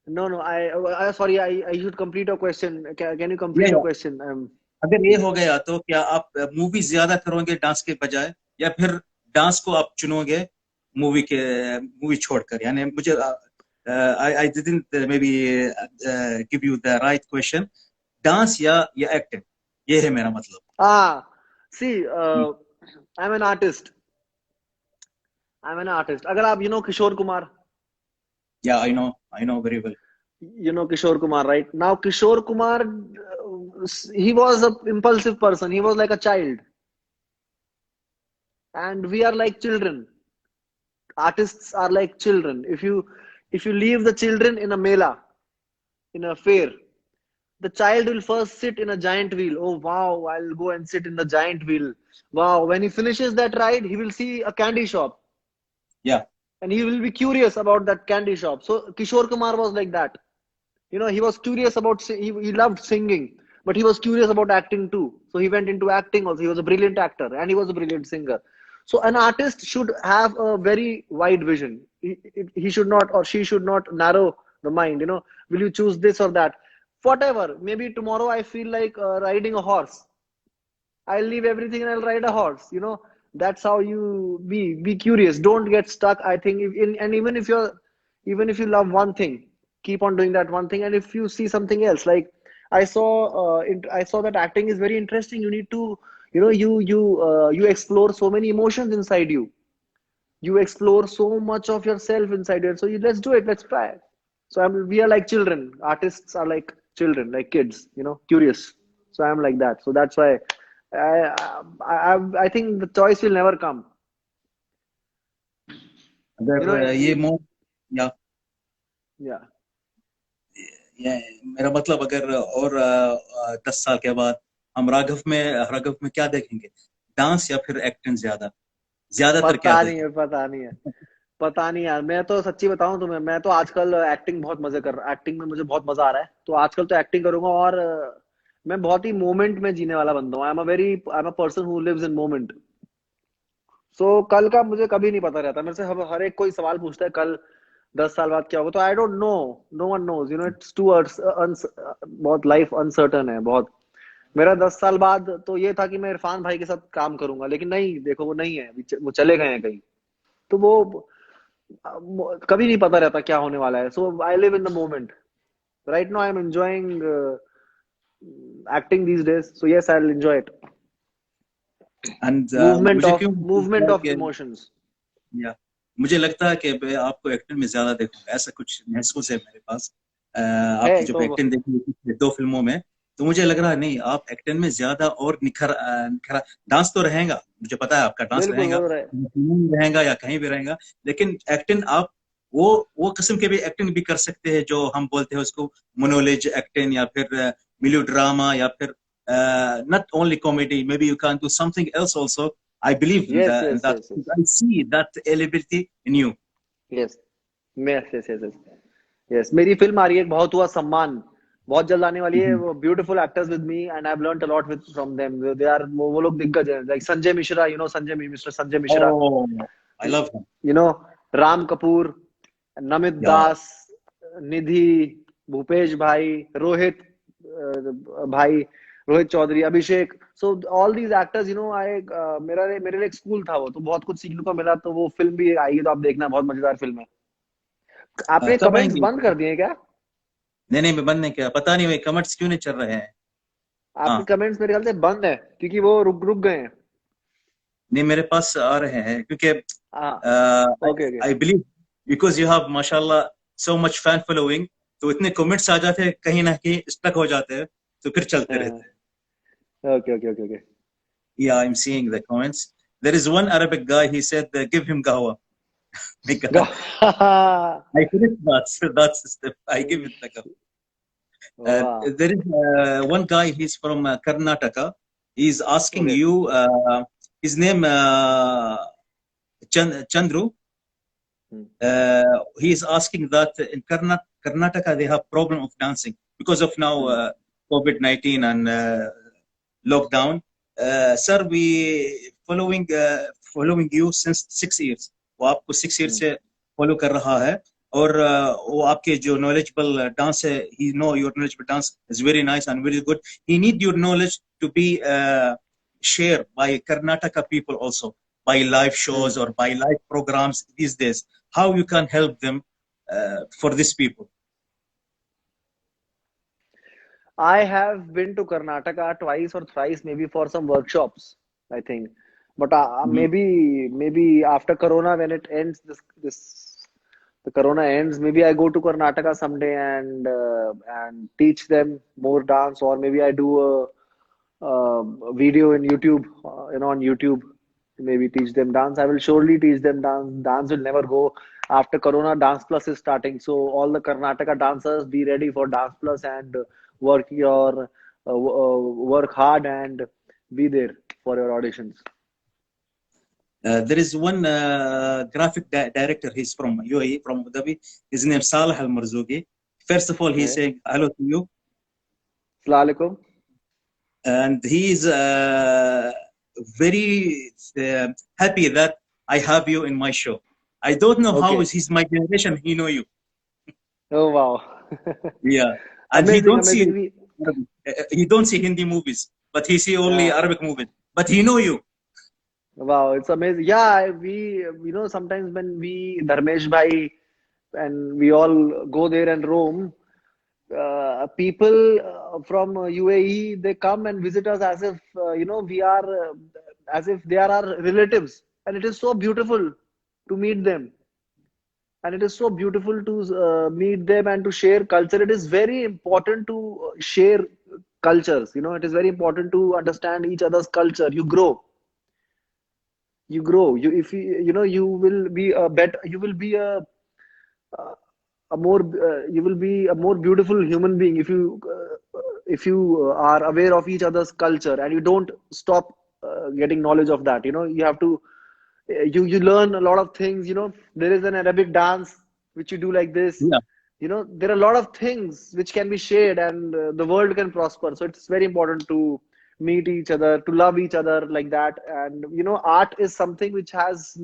Speaker 2: No, no, I sorry, I should complete your question. Can you complete
Speaker 3: Yeah,
Speaker 2: your
Speaker 3: yeah.
Speaker 2: question?
Speaker 3: अगर ये हो गया तो क्या आप movie ज्यादा करोगे डांस के बजाय, या फिर डांस को आप चुनोगे मूवी छोड़कर? यानी मुझे I didn't may be give you the right question, dance या एक्टिंग, ये है मेरा मतलब।
Speaker 2: See, I'm an artist. I'm an artist. अगर आप, you know, किशोर कुमार,
Speaker 3: या I know very well.
Speaker 2: you know Kishore Kumar, right? Now Kishore Kumar, he was a impulsive person. He was like a child, and we are like children. Artists are like children. If you leave the children in a mela, in a fair, the child will first sit in a giant wheel. Oh wow, I'll go and sit in the giant wheel. Wow, when he finishes that ride, he will see a candy shop,
Speaker 3: या
Speaker 2: and he will be curious about that candy shop. So Kishore Kumar was like that. You know, he was curious about, he loved singing, but he was curious about acting too. So he went into acting also. He was a brilliant actor, and he was a brilliant singer. So an artist should have a very wide vision. He should not, or she should not narrow the mind. You know, will you choose this or that? Whatever. Maybe tomorrow I feel like riding a horse. I'll leave everything and I'll ride a horse. You know, that's how you be curious. Don't get stuck. I think, and even if you love one thing, keep on doing that one thing. And if you see something else, like I saw that acting is very interesting. You need to, you know, you explore so many emotions inside you. You explore so much of yourself inside you. So let's do it. Let's try. So we are like children. Artists are like children, like kids. You know, curious. So I'm like that. So that's why I think the choice will never come. You know,
Speaker 3: अगर ये मो या
Speaker 2: yeah.
Speaker 3: मेरा मतलब, अगर और 10 साल के बाद हम राघव में क्या देखेंगे, डांस या फिर एक्टिंग? ज्यादातर क्या
Speaker 2: पता नहीं है,
Speaker 3: देखेंगे?
Speaker 2: पता नहीं है, पता नहीं यार। मैं तो सच्ची बताऊं तुम्हें, मैं तो आजकल एक्टिंग बहुत मजे कर रहा, एक्टिंग में मुझे बहुत मजा आ रहा है। तो आजकल तो एक्टिंग करूंगा। और मैं बहुत ही मोमेंट में जीने वाला बंदा हूँ। I am a person who lives in moment. So कल का मुझे कभी नहीं पता रहता। मेरे से हर एक कोई सवाल पूछता है, कल 10 साल बाद क्या होगा, तो I don't know. No one knows, you know, it's too बहुत लाइफ अनसर्टन है बहुत। मेरा 10 साल बाद तो ये था कि मैं इरफान भाई के साथ काम करूंगा, लेकिन नहीं, देखो वो नहीं है, वो चले गए हैं कहीं। तो वो कभी नहीं पता रहता क्या होने वाला है. So I live in the moment. Right now I'm enjoying acting these days. So yes, I'll enjoy it.
Speaker 3: And
Speaker 2: Movement
Speaker 3: मुझे
Speaker 2: of
Speaker 3: क्यों
Speaker 2: movement
Speaker 3: लगता है
Speaker 2: of
Speaker 3: कि
Speaker 2: emotions.
Speaker 3: या मुझे लगता है कि मैं आपको एक्टिंग में ज्यादा देखूंगा, ऐसा कुछ महसूस है मेरे पास। आपकी
Speaker 2: है
Speaker 3: जब
Speaker 2: तो
Speaker 3: एक्टिंग देखी पिछले 2 फिल्मों में, तो मुझे लग रहा है नहीं, आप एक्टिंग में ज्यादा और निखरा। डांस तो रहेगा, मुझे पता है आपका डांस
Speaker 2: बिल्कुल
Speaker 3: रहेगा,
Speaker 2: वो रहे.
Speaker 3: फिल्मों में रहेगा या कहीं भी रहेगा, लेकिन एक्टिंग आप वो किस्म के भी एक्टिंग भी कर सकते हैं जो हम बोलते हैं उसको मोनोलेज एक्टिंग, या फिर मिलो ड्रामा, या फिर not only comedy, maybe you can do something else also. I believe in
Speaker 2: Yes,
Speaker 3: in
Speaker 2: yes,
Speaker 3: that.
Speaker 2: yes, yes.
Speaker 3: I see that ability in you.
Speaker 2: Yes. Yes, yes, yes, yes. Yes. मेरी film आ रही है बहुत हुआ सम्मान, बहुत जल्द आने वाली है.
Speaker 3: Mhm.
Speaker 2: Beautiful actors with me and I have learned a lot with from them. They are वो लोग दिग्गज हैं, like Sanjay Mishra, you know Sanjay mister Sanjay Mishra,
Speaker 3: Oh, I love him.
Speaker 2: You know Ram Kapoor, Namit
Speaker 3: Yeah.
Speaker 2: Das, Nidhi, Bhupesh भाई, रोहित भाई, Rohit Chaudhary, Abhishek. So all these actors, you know I मेरे लिए एक school था वो, तो बहुत कुछ सीखने को मिला. तो वो फिल्म भी आएगी तो आप देखना, बहुत मजेदार फिल्म है. आपने
Speaker 3: कब
Speaker 2: कमेंट्स
Speaker 3: आएंगे?
Speaker 2: बंद कर दिए क्या?
Speaker 3: नहीं नहीं, मैं बंद नहीं किया, पता नहीं भाई कमेंट्स क्यों नहीं चल रहे हैं।
Speaker 2: आपके
Speaker 3: हाँ,
Speaker 2: कमेंट्स मेरे ख्याल से बंद है, क्योंकि वो रुक रुक गए हैं.
Speaker 3: नहीं मेरे पास आ रहे हैं, क्योंकि
Speaker 2: हाँ. Okay okay.
Speaker 3: I believe because you have माशाल्लाह सो मच फैन फॉलोइंग, तो इतने कमेंट्स आ जाते हैं, कहीं ना कहीं स्टक हो जाते हैं, तो फिर चलते रहते हैं।
Speaker 2: Okay okay okay okay.
Speaker 3: Yeah, I'm seeing the comments. There is one Arabic guy, he said, give him gawa. I finished that. So that's the step. I give it like a.
Speaker 2: वाह.
Speaker 3: There is one guy. He's from Karnataka. He's asking
Speaker 2: okay.
Speaker 3: you. His name Chandru. He is asking that in Karnataka they have problem of dancing because of now COVID-19 and lockdown. Sir, we following you since 6 years. वो आपको 6 years से follow कर रहा है, और वो आपके जो knowledgeable डांस है, he know your knowledgeable dance is very nice and very good. He need your knowledge to be shared by Karnataka people also, by live shows or by live programs these days. How you can help them for these people?
Speaker 2: I have been to Karnataka twice or thrice, maybe for some workshops, I think. But maybe after Corona, when it ends, the Corona ends, maybe I go to Karnataka someday and teach them more dance, or maybe I do a video in YouTube, on YouTube, maybe teach them dance. I will surely teach them dance. Dance will never go. After Corona, Dance Plus is starting, so all the Karnataka dancers, be ready for Dance Plus and work hard and be there for your auditions.
Speaker 3: There is one graphic director. He's from UAE, from Abu Dhabi. His name is Salah Al Marzouki. First of all, he's saying hello to you.
Speaker 2: Assalamu alaikum.
Speaker 3: And he is very happy that I have you in my show. I don't know how is he's my generation. He know you.
Speaker 2: Oh wow.
Speaker 3: Yeah, and
Speaker 2: amazing.
Speaker 3: He don't see Hindi movies, but he see only Arabic movies. But he know you.
Speaker 2: Wow, it's amazing. Yeah, we sometimes when we Dharmesh bhai and we all go there and roam, people from UAE, they come and visit us as if we are as if they are our relatives, and it is so beautiful to meet them, and it is so beautiful to meet them and to share culture. It is very important to share cultures. It is very important to understand each other's culture. You grow. You will be a better. You will be a more you will be a more beautiful human being if you are aware of each other's culture and you don't stop getting knowledge of that. You have to you learn a lot of things. There is an Arabic dance which you do like this. There are a lot of things which can be shared, and the world can prosper. So it's very important to meet each other, to love each other like that. And art is something which has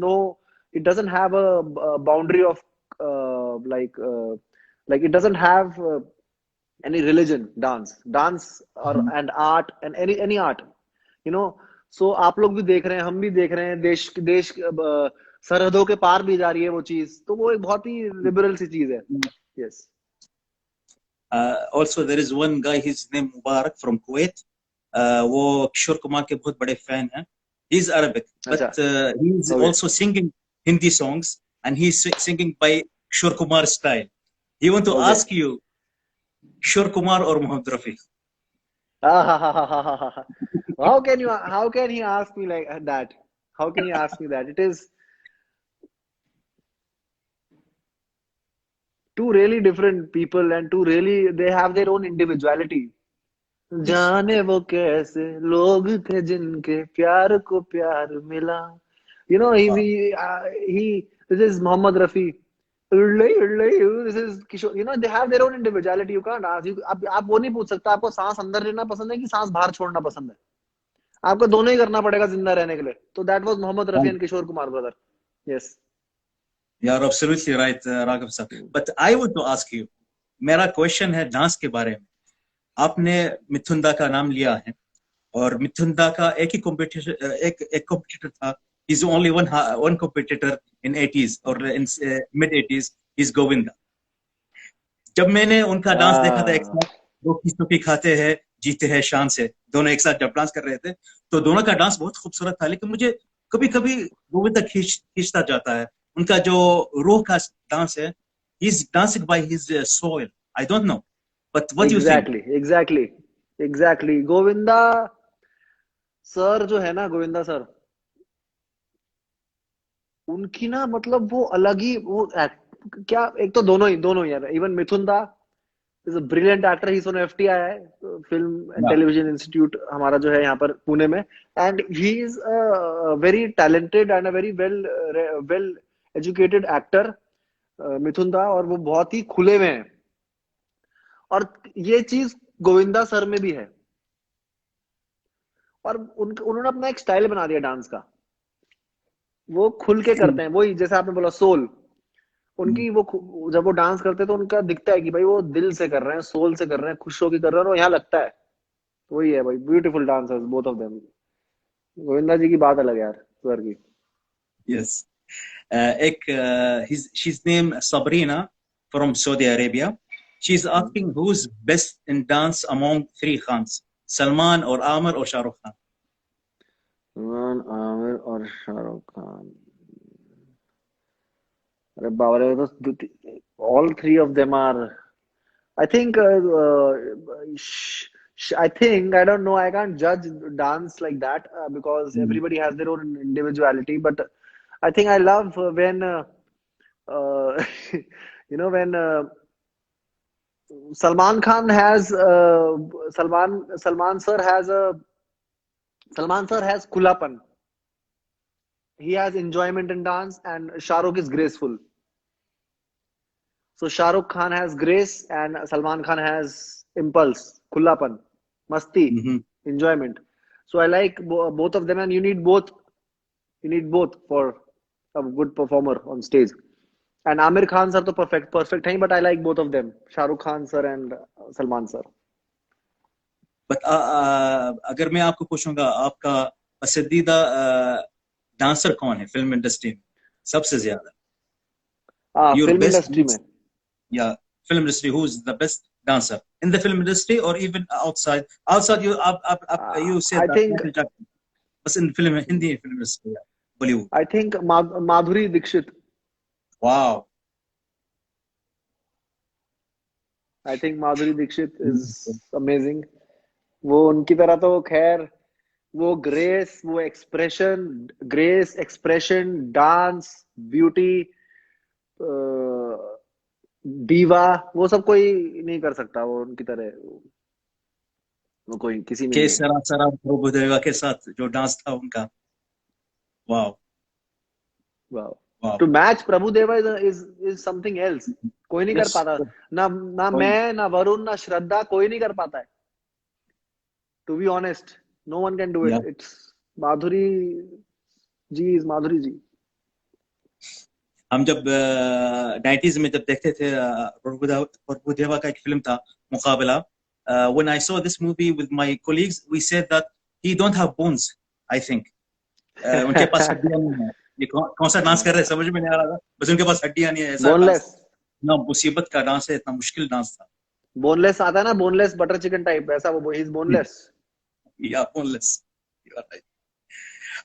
Speaker 2: it doesn't have a boundary of like it doesn't have any religion. Dance and art and any art. So आप लोग भी देख रहे हैं, हम भी देख रहे हैं, देश सरहदों के पार भी जा रही है वो चीज, तो वो एक बहुत ही लिबरल सी चीज है। Yes.
Speaker 3: Also there is one guy, his name Mubarak from Kuwait. वो किशोर कुमार के बहुत बड़े फैन हैं. He is Arabic, but he is also singing Hindi songs, and he is singing by Kishore Kumar style. He want to ask you, Kishore Kumar or Mohammed Rafi?
Speaker 2: How can he ask me like that? How can he ask me that? It is two really different people, and they have their own individuality. जाने वो कैसे लोग थे जिनके प्यार को प्यार मिला. You know, this is Mohammed Rafi. This is Kishore. You know, they have their own individuality. You can't ask. आप वो नहीं पूछ सकता आपको सांस अंदर लेना पसंद है कि सांस बाहर छोड़ना पसंद है. आपको दोनों ही करना पड़ेगा जिंदा रहने के लिए. तो that was Mohammed Rafi and Kishore Kumar, brother. Yes.
Speaker 3: You are absolutely right, Raghav sir. But I want to ask you, मेरा क्वेश्चन है डांस के बारे में. आपने मिथुन दा का नाम लिया है, और मिथुन दा का एक ही कॉम्पिटिटर था. He's only one competitor in 80s or in mid 80s. He's Govinda. जब मैंने उनका डांस देखा था, एक साथ दो खिचड़ी खाते हैं जीते हैं शान से, दोनों एक साथ जब डांस कर रहे थे, तो दोनों का डांस बहुत खूबसूरत था. लेकिन मुझे कभी कभी गोविंदा खींचता जाता है. उनका जो रूह का डांस है, he's dancing by his soul. I don't know, but what do you think?
Speaker 2: Exactly. Govinda sir जो है ना, गोविंदा सर, उनकी ना मतलब वो अलग ही वो क्या, एक तो दोनों ही यार. Even Mithun da is a brilliant actor. He from FTI, film and television institute हमारा जो है यहाँ पर पुणे में, and he is a very talented and a very well educated actor, Mithun da, और वो बहुत ही खुले हुए हैं. और ये चीज गोविंदा सर में भी है, और उन्होंने अपना एक स्टाइल बना दिया डांस का. वो खुल के करते हैं, वही जैसे आपने बोला सोल. उनकी वो जब वो डांस करते हैं तो उनका दिखता है कि भाई वो दिल से कर रहे हैं, सोल से कर रहे हैं, खुश होकर कर रहे हैं, और यहाँ लगता है. तो वही है भाई, beautiful dancers both of them. Govinda ji की बात अलग है यार, सर की.
Speaker 3: Yes. she's named Sabrina from Saudi Arabia. She's asking who's best in dance among three Khans, Salman or Amir or Shah Rukh Khan?
Speaker 2: Salman, Amir or Shah Rukh Khan? अरे बाबा रे, all three of them are, I think I don't know, I can't judge dance like that because everybody has their own individuality, but I think I love when you know, when Salman Khan has Salman sir has khulapan. He has enjoyment in dance, and Shah Rukh is graceful. So Shah Rukh Khan has grace and Salman Khan has impulse, khulapan, masti, enjoyment. So I like both of them, and you need both. You need both for a good performer on stage. And Amir Khan sir to perfect thing, but I like both of them, Shah Rukh Khan sir and Salman sir.
Speaker 3: But अगर मैं आपको पूछूंगा, आपका पसंदीदा dancer कौन है film industry में सबसे ज्यादा?
Speaker 2: फिल्म इंडस्ट्री में,
Speaker 3: yeah, film industry, who's the best dancer in the film industry or even outside you said
Speaker 2: I think
Speaker 3: but in film Hindi film industry, Bollywood,
Speaker 2: I think Madhuri Dixit.
Speaker 3: Wow.
Speaker 2: I think Madhuri Dixit is amazing. वो उनकी तरह तो खैर, वो grace, वो expression, dance, beauty, दीवा, वो सब कोई नहीं कर सकता वो उनकी तरह. वो कोई किसी में
Speaker 3: सरा प्रभुदेवा के साथ जो डांस था उनका, wow.
Speaker 2: To match Prabhudeva is something else. कोई नहीं कर पाता. ना मैं, ना वरुण, ना श्रद्धा, कोई नहीं कर पाता है. To be honest, no one can do it. It's Madhuri ji is Madhuri ji.
Speaker 3: हम जब 90s में जब देखते थे, प्रभुदेवा का एक फिल्म था मुकाबला. When I saw this movie with my colleagues, we said that he don't have bones, I think. उनके पास हड्डियां नहीं है. ये कौन सा डांस कर रहे हैं समझ में नहीं आ रहा था, बस उनके पास हड्डियां नहीं है, ऐसा डांस
Speaker 2: बोनलेस।
Speaker 3: इतना मुसीबत का डांस है, इतना मुश्किल डांस था।
Speaker 2: बोनलेस आता है ना, बोनलेस बटर चिकन टाइप, ऐसा वो ही इज बोनलेस।
Speaker 3: या बोनलेस।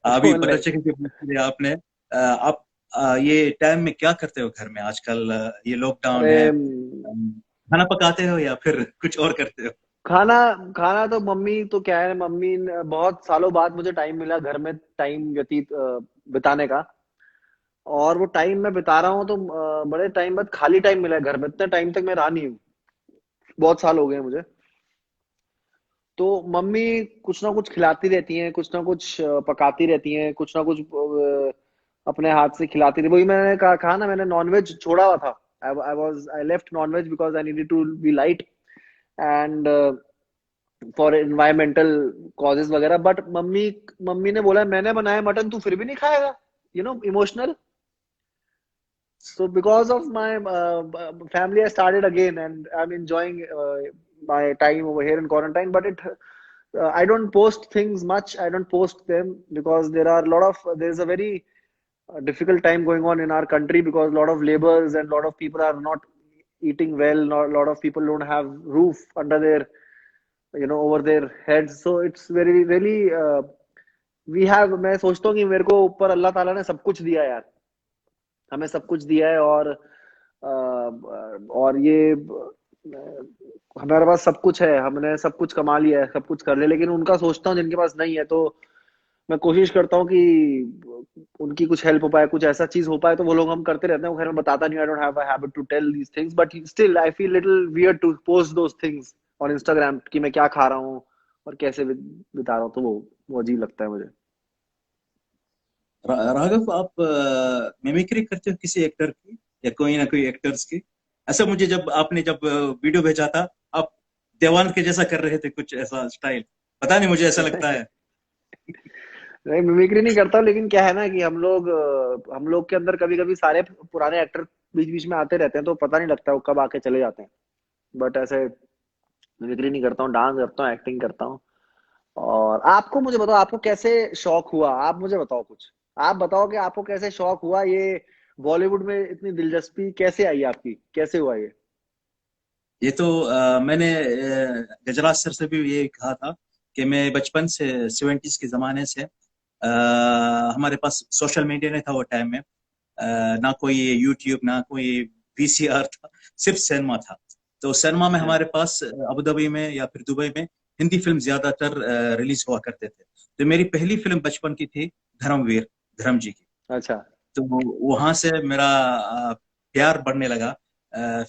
Speaker 3: अभी बटर
Speaker 2: बोनलेस।
Speaker 3: चिकन की बात करी आपने, आप ये टाइम में क्या करते हो घर में आजकल, ये लॉकडाउन
Speaker 2: अरे
Speaker 3: है, खाना पकाते हो या फिर कुछ और करते हो?
Speaker 2: खाना खाना तो मम्मी, तो क्या है, मम्मी बहुत सालों बाद मुझे टाइम मिला घर में टाइम व्यतीत बिताने का। और वो टाइम मैं बिता रहा हूँ तो बड़े टाइम बाद खाली टाइम मिला है घर में, इतने टाइम तक मैं रहा नहीं हूँ, बहुत साल हो गए हैं मुझे। तो मम्मी कुछ ना कुछ खिलाती रहती हैं, कुछ ना कुछ पकाती रहती हैं, कुछ ना कुछ अपने हाथ से खिलाती रही। वही मैंने कहा ना, मैंने नॉनवेज छोड़ा हुआ था। I left nonveg because I needed to be light and for environmental causes वगैरह। बट मम्मी मम्मी ने बोला मैंने बनाया मटन, तू फिर भी नहीं खाएगा, emotional. So because of my family, I started again, and I'm enjoying my time over here in quarantine. But I don't post things much. I don't post them because there's a very difficult time going on in our country because a lot of laborers and a lot of people are not eating well. Not, a lot of people don't have roof under their, over their heads. So it's very really we have. मैं सोचता हूँ कि मेरे को ऊपर अल्लाह ताला ने सब कुछ दिया यार, हमें सब कुछ दिया है। और ये हमारे पास सब कुछ है, हमने सब कुछ कमा लिया है, सब कुछ कर लिया, लेकिन उनका सोचता हूँ जिनके पास नहीं है। तो मैं कोशिश करता हूँ कि उनकी कुछ हेल्प हो पाए, कुछ ऐसा चीज हो पाए। तो वो लोग हम करते रहते हैं, वो खैर मैं बताता नहीं, I don't have a habit to tell these things, but still I feel little weird to post those things on Instagram कि मैं क्या खा रहा हूँ और कैसे बिता रहा हूँ। तो वो अजीब लगता है मुझे।
Speaker 3: राघव, आप मिमिक्री करते हो किसी एक्टर की या कोई ना कोई एक्टर्स की? ऐसा मुझे जब वीडियो भेजा था, आप देवान के जैसा कर रहे थे, कुछ ऐसा स्टाइल, पता नहीं मुझे ऐसा लगता है।
Speaker 2: नहीं, मिमिक्री नहीं करता, लेकिन क्या है ना कि हम लोग के अंदर कभी कभी सारे पुराने एक्टर बीच बीच में आते रहते हैं, तो पता नहीं लगता वो कब आके चले जाते हैं। बट ऐसे मिमिक्री नहीं करता हूँ, डांस करता हूँ, एक्टिंग करता हूँ। और आपको मुझे बताओ, आपको कैसे शौक हुआ? आप मुझे बताओ कुछ। आप बताओ कि आपको कैसे शौक हुआ, ये बॉलीवुड में इतनी दिलचस्पी कैसे आई आपकी, कैसे हुआ ये?
Speaker 3: ये तो मैंने गजराज सर से भी ये कहा था कि मैं बचपन से 70s के जमाने से हमारे पास सोशल मीडिया नहीं था वो टाइम में, ना कोई यूट्यूब, ना कोई वीसीआर था, सिर्फ सिनेमा था। तो सिनेमा में
Speaker 2: हाँ।
Speaker 3: हमारे पास अबू धाबी में या फिर दुबई में हिंदी फिल्म ज्यादातर रिलीज हुआ करते थे। तो मेरी पहली फिल्म बचपन की थी धर्मवीर, धर्म जी की।
Speaker 2: अच्छा।
Speaker 3: तो वहां से मेरा प्यार बढ़ने लगा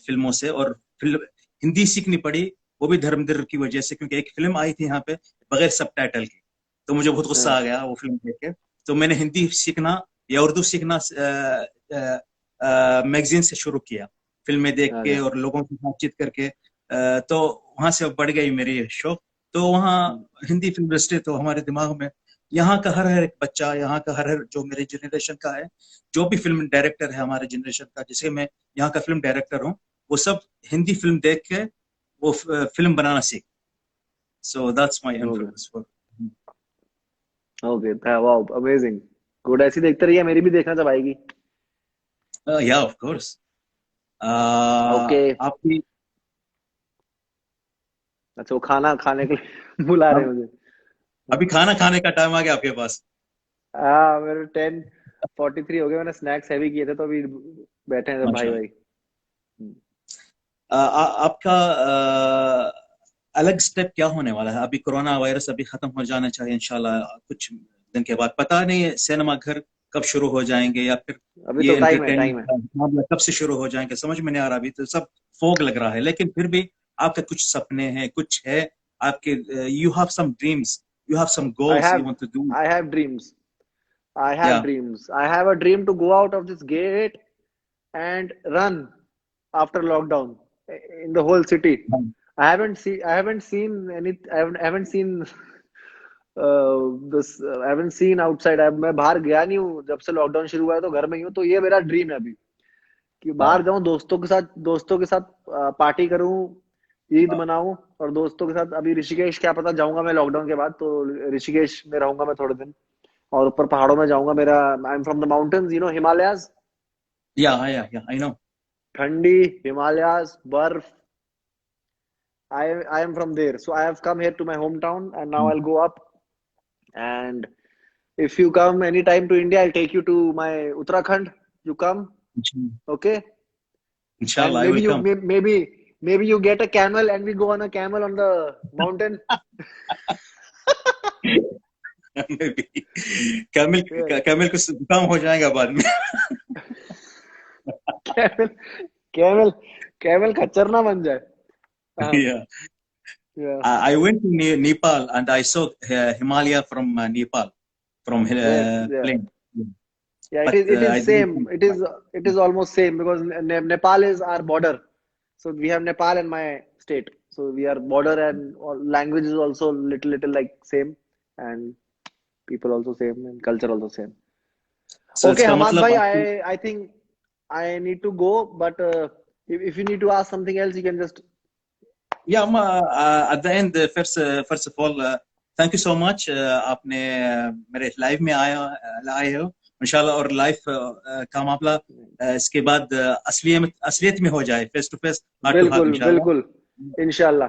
Speaker 3: फिल्मों से, और फिल्म हिंदी सीखनी पड़ी, वो भी धर्मवीर की वजह से, क्योंकि एक फिल्म आई थी यहाँ पे बगैर सबटाइटल की, तो मुझे बहुत गुस्सा
Speaker 2: हाँ।
Speaker 3: आ गया वो फिल्म देख के। तो मैंने हिंदी सीखना या उर्दू सीखना मैगजीन से शुरू किया, फिल्में देख के
Speaker 2: अच्छा।
Speaker 3: और लोगों से बातचीत करके। तो वहां से बढ़ गई मेरी शौक। तो वहाँ हिंदी फिल्म इंडस्ट्री तो हमारे दिमाग में, यहाँ का हर हर एक बच्चा, यहाँ का हर हर जो मेरे जनरेशन का है, जो भी फिल्म डायरेक्टर है हमारे जनरेशन का, जिसे मैं यहाँ का फिल्म डायरेक्टर हूँ, वो सब हिंदी फिल्म देख के वो फिल्म बनाना सीख। So that's my
Speaker 2: okay.
Speaker 3: Influence for.
Speaker 2: Okay, wow, amazing, good. ऐसी देखते रहिए, मेरी भी देखना जब आएगी।
Speaker 3: या ऑफ कोर्स।
Speaker 2: ओके।
Speaker 3: आपकी
Speaker 2: अच्छा, वो खाना खाने के लिए बुला रहे
Speaker 3: अब
Speaker 2: हैं मुझे।
Speaker 3: अभी खाना खाने का टाइम आ गया आपके पास?
Speaker 2: हाँ, मेरे 10:43 हो गए, मैंने स्नैक्स हैवी किए थे, तो अभी बैठे हैं सब भाई
Speaker 3: माशाल्लाह।
Speaker 2: भाई।
Speaker 3: आपका अलग स्टेप क्या होने वाला है? अभी कोरोना वायरस अभी खत्म हो जाना चाहिए इंशाल्लाह कुछ दिन के बाद, पता नहीं सिनेमा घर कब शुरू हो जाएंगे, या फिर
Speaker 2: अभी तो
Speaker 3: ये
Speaker 2: टाइम है, टाइम है।
Speaker 3: एंटरटेनमेंट मामला कब से शुरू हो जाएंगे, समझ में नहीं आ रहा। अभी तो सब फोग लग रहा है, लेकिन फिर भी आपके कुछ सपने हैं, कुछ है आपके, you have some dreams, you have some
Speaker 2: I
Speaker 3: goals you
Speaker 2: have
Speaker 3: want to do.
Speaker 2: I have dreams. I have
Speaker 3: या
Speaker 2: dreams. I have a dream to go out of this gate and run after lockdown in the whole city. I haven't seen this. I haven't seen outside. मैं बाहर गया नहीं हूँ जब से lockdown शुरू हुआ है, तो घर में ही हूँ। तो ये मेरा ड्रीम है अभी कि बाहर जाऊं, दोस्तों के साथ पार्टी करूं, ईद मनाऊं। और दोस्तों के साथ अभी ऋषिकेश, क्या पता जाऊंगा मैं लॉकडाउन के बाद, तो ऋषिकेश में रहूंगा मैं थोड़े दिन। और ऊपर पहाड़ों में जाऊंगा। मेरा I am from the mountains, Himalayas.
Speaker 3: Yeah, I know.
Speaker 2: ठंडी, हिमालयाज, बर्फ। I am from there, so I have come here to my hometown, and now
Speaker 3: Mm.
Speaker 2: I'll go up. And if you come anytime to India, I'll take you to my Uttarakhand. You come, okay? And
Speaker 3: Inshallah, I will come.
Speaker 2: maybe you get a camel, and we go on a camel on the mountain.
Speaker 3: Maybe. Camel
Speaker 2: Yeah.
Speaker 3: Camel को जुकाम हो जाएगा बाद में.
Speaker 2: Camel, camel खच्चर ना बन जाए.
Speaker 3: Yeah.
Speaker 2: Yeah.
Speaker 3: I went to Nepal and I saw Himalaya from Nepal, from
Speaker 2: Yes, yeah.
Speaker 3: plane.
Speaker 2: Yeah,
Speaker 3: But
Speaker 2: it
Speaker 3: I
Speaker 2: is
Speaker 3: didn't
Speaker 2: same.
Speaker 3: see
Speaker 2: It is almost same because Nepal is our border. So we have Nepal and my state. So we are border, and language is also little like same, and people also same, and culture also same.
Speaker 3: So
Speaker 2: Okay,
Speaker 3: इसका
Speaker 2: Hamad
Speaker 3: मतलब
Speaker 2: bhai,
Speaker 3: आपकी.
Speaker 2: I think I need to go, but if you need to ask something else, you can just.
Speaker 3: Yeah, at the end, first of all, thank you so much. आपने मेरे live में आए हो इंशाल्लाह, और live का मामला इसके बाद असलियत में हो जाए, face to face, heart to heart
Speaker 2: बिल्कुल
Speaker 3: इंशाल्लाह.
Speaker 2: बिल्कुल इंशाल्लाह.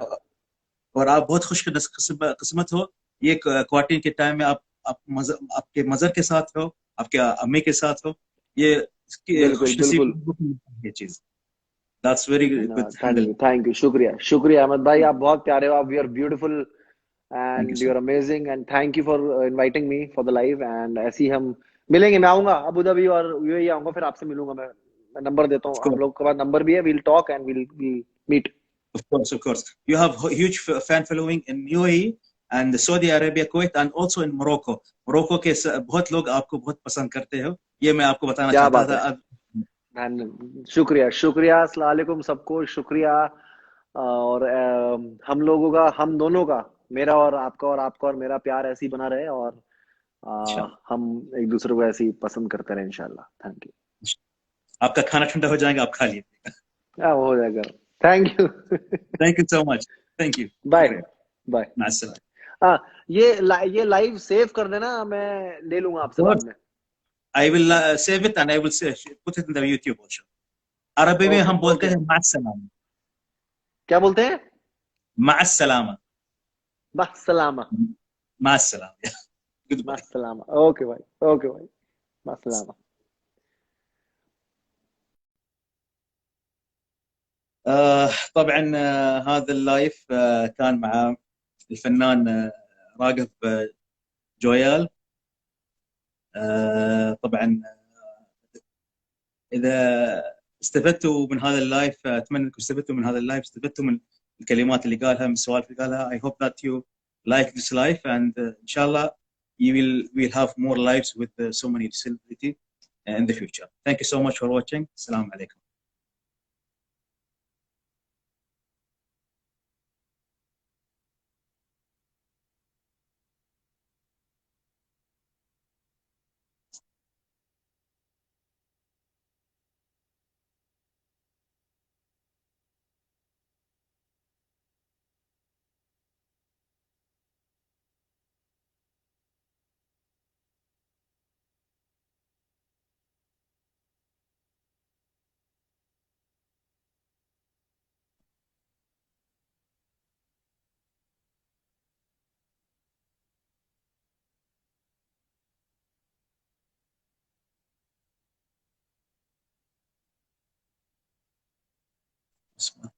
Speaker 3: और आप बहुत खुशकिस्मत हो. ये क्वारंटीन के टाइम में आपके मजर के साथ हो, आपके अम्मी के साथ हो. ये
Speaker 2: बिल्कुल बिल्कुल.
Speaker 3: खुशनसीब ये चीज. That's very good.
Speaker 2: Thank you, शुक्रिया अहमद भाई. आप बहुत प्यारे हो. आप you are beautiful
Speaker 3: Thank you,
Speaker 2: and you
Speaker 3: sir.
Speaker 2: Are amazing, and thank you for inviting me for the live. एंड ऐसे ही हम मिलेंगे. मैं आऊंगा अबू धाबी और यूएई आऊंगा, फिर आपसे मिलूंगा. मैं नंबर देता
Speaker 3: Of
Speaker 2: हूँ, हम
Speaker 3: course,
Speaker 2: लोग के पास नंबर भी है. We'll talk and we'll meet.
Speaker 3: of course. You have a huge fan following in UAE and Saudi Arabia, Kuwait, and also in Morocco. Morocco के बहुत लोग आपको बहुत पसंद करते हो. ये मैं आपको बताना
Speaker 2: क्या
Speaker 3: चाहता
Speaker 2: बात है.
Speaker 3: था.
Speaker 2: शुक्रिया शुक्रिया. अस्सलाम वालेकुम सबको. शुक्रिया. और हम लोगों का, हम दोनों का, मेरा और आपका और मेरा प्यार ऐसे ही बना रहे, और
Speaker 3: इंशाल्लाह.
Speaker 2: हम एक दूसरे को ऐसे ही पसंद करते रहे इंशाल्लाह. Thank you.
Speaker 3: आपका खाना ठंडा हो जाएगा, आप खा लीजिए.
Speaker 2: वो हो जाएगा. Thank you.
Speaker 3: Thank you so much. Thank you.
Speaker 2: Bye bye.
Speaker 3: Maassalam.
Speaker 2: हाँ, ये लाइव सेव कर देना, मैं ले लूंगा आपसे
Speaker 3: Of
Speaker 2: बाद
Speaker 3: course,
Speaker 2: में.
Speaker 3: I will save it and I will put it in the YouTube also. अरबी में
Speaker 2: ओके
Speaker 3: हम बोलते
Speaker 2: ओके.
Speaker 3: हैं मास्सलामा.
Speaker 2: क्या बोलते हैं?
Speaker 3: मास्सलामा.
Speaker 2: मस्सलामा.
Speaker 3: मास्सलामा. Goodbye.
Speaker 2: मस्सलामा. ओके भाई. ओके भाई. मस्सलामा.
Speaker 3: طبعا هذا اللايف كان مع الفنان راغب جويال. طبعا اذا استفدتوا من هذا اللايف، اتمنى انكم استفدتوا من هذا اللايف، استفدتوا من الكلمات اللي قالها، من السوالف اللي قالها. I hope that you like this life and inshallah you will have more lives with so many celebrity in the future. Thank you so much for watching. السلام عليكم. بسم الله.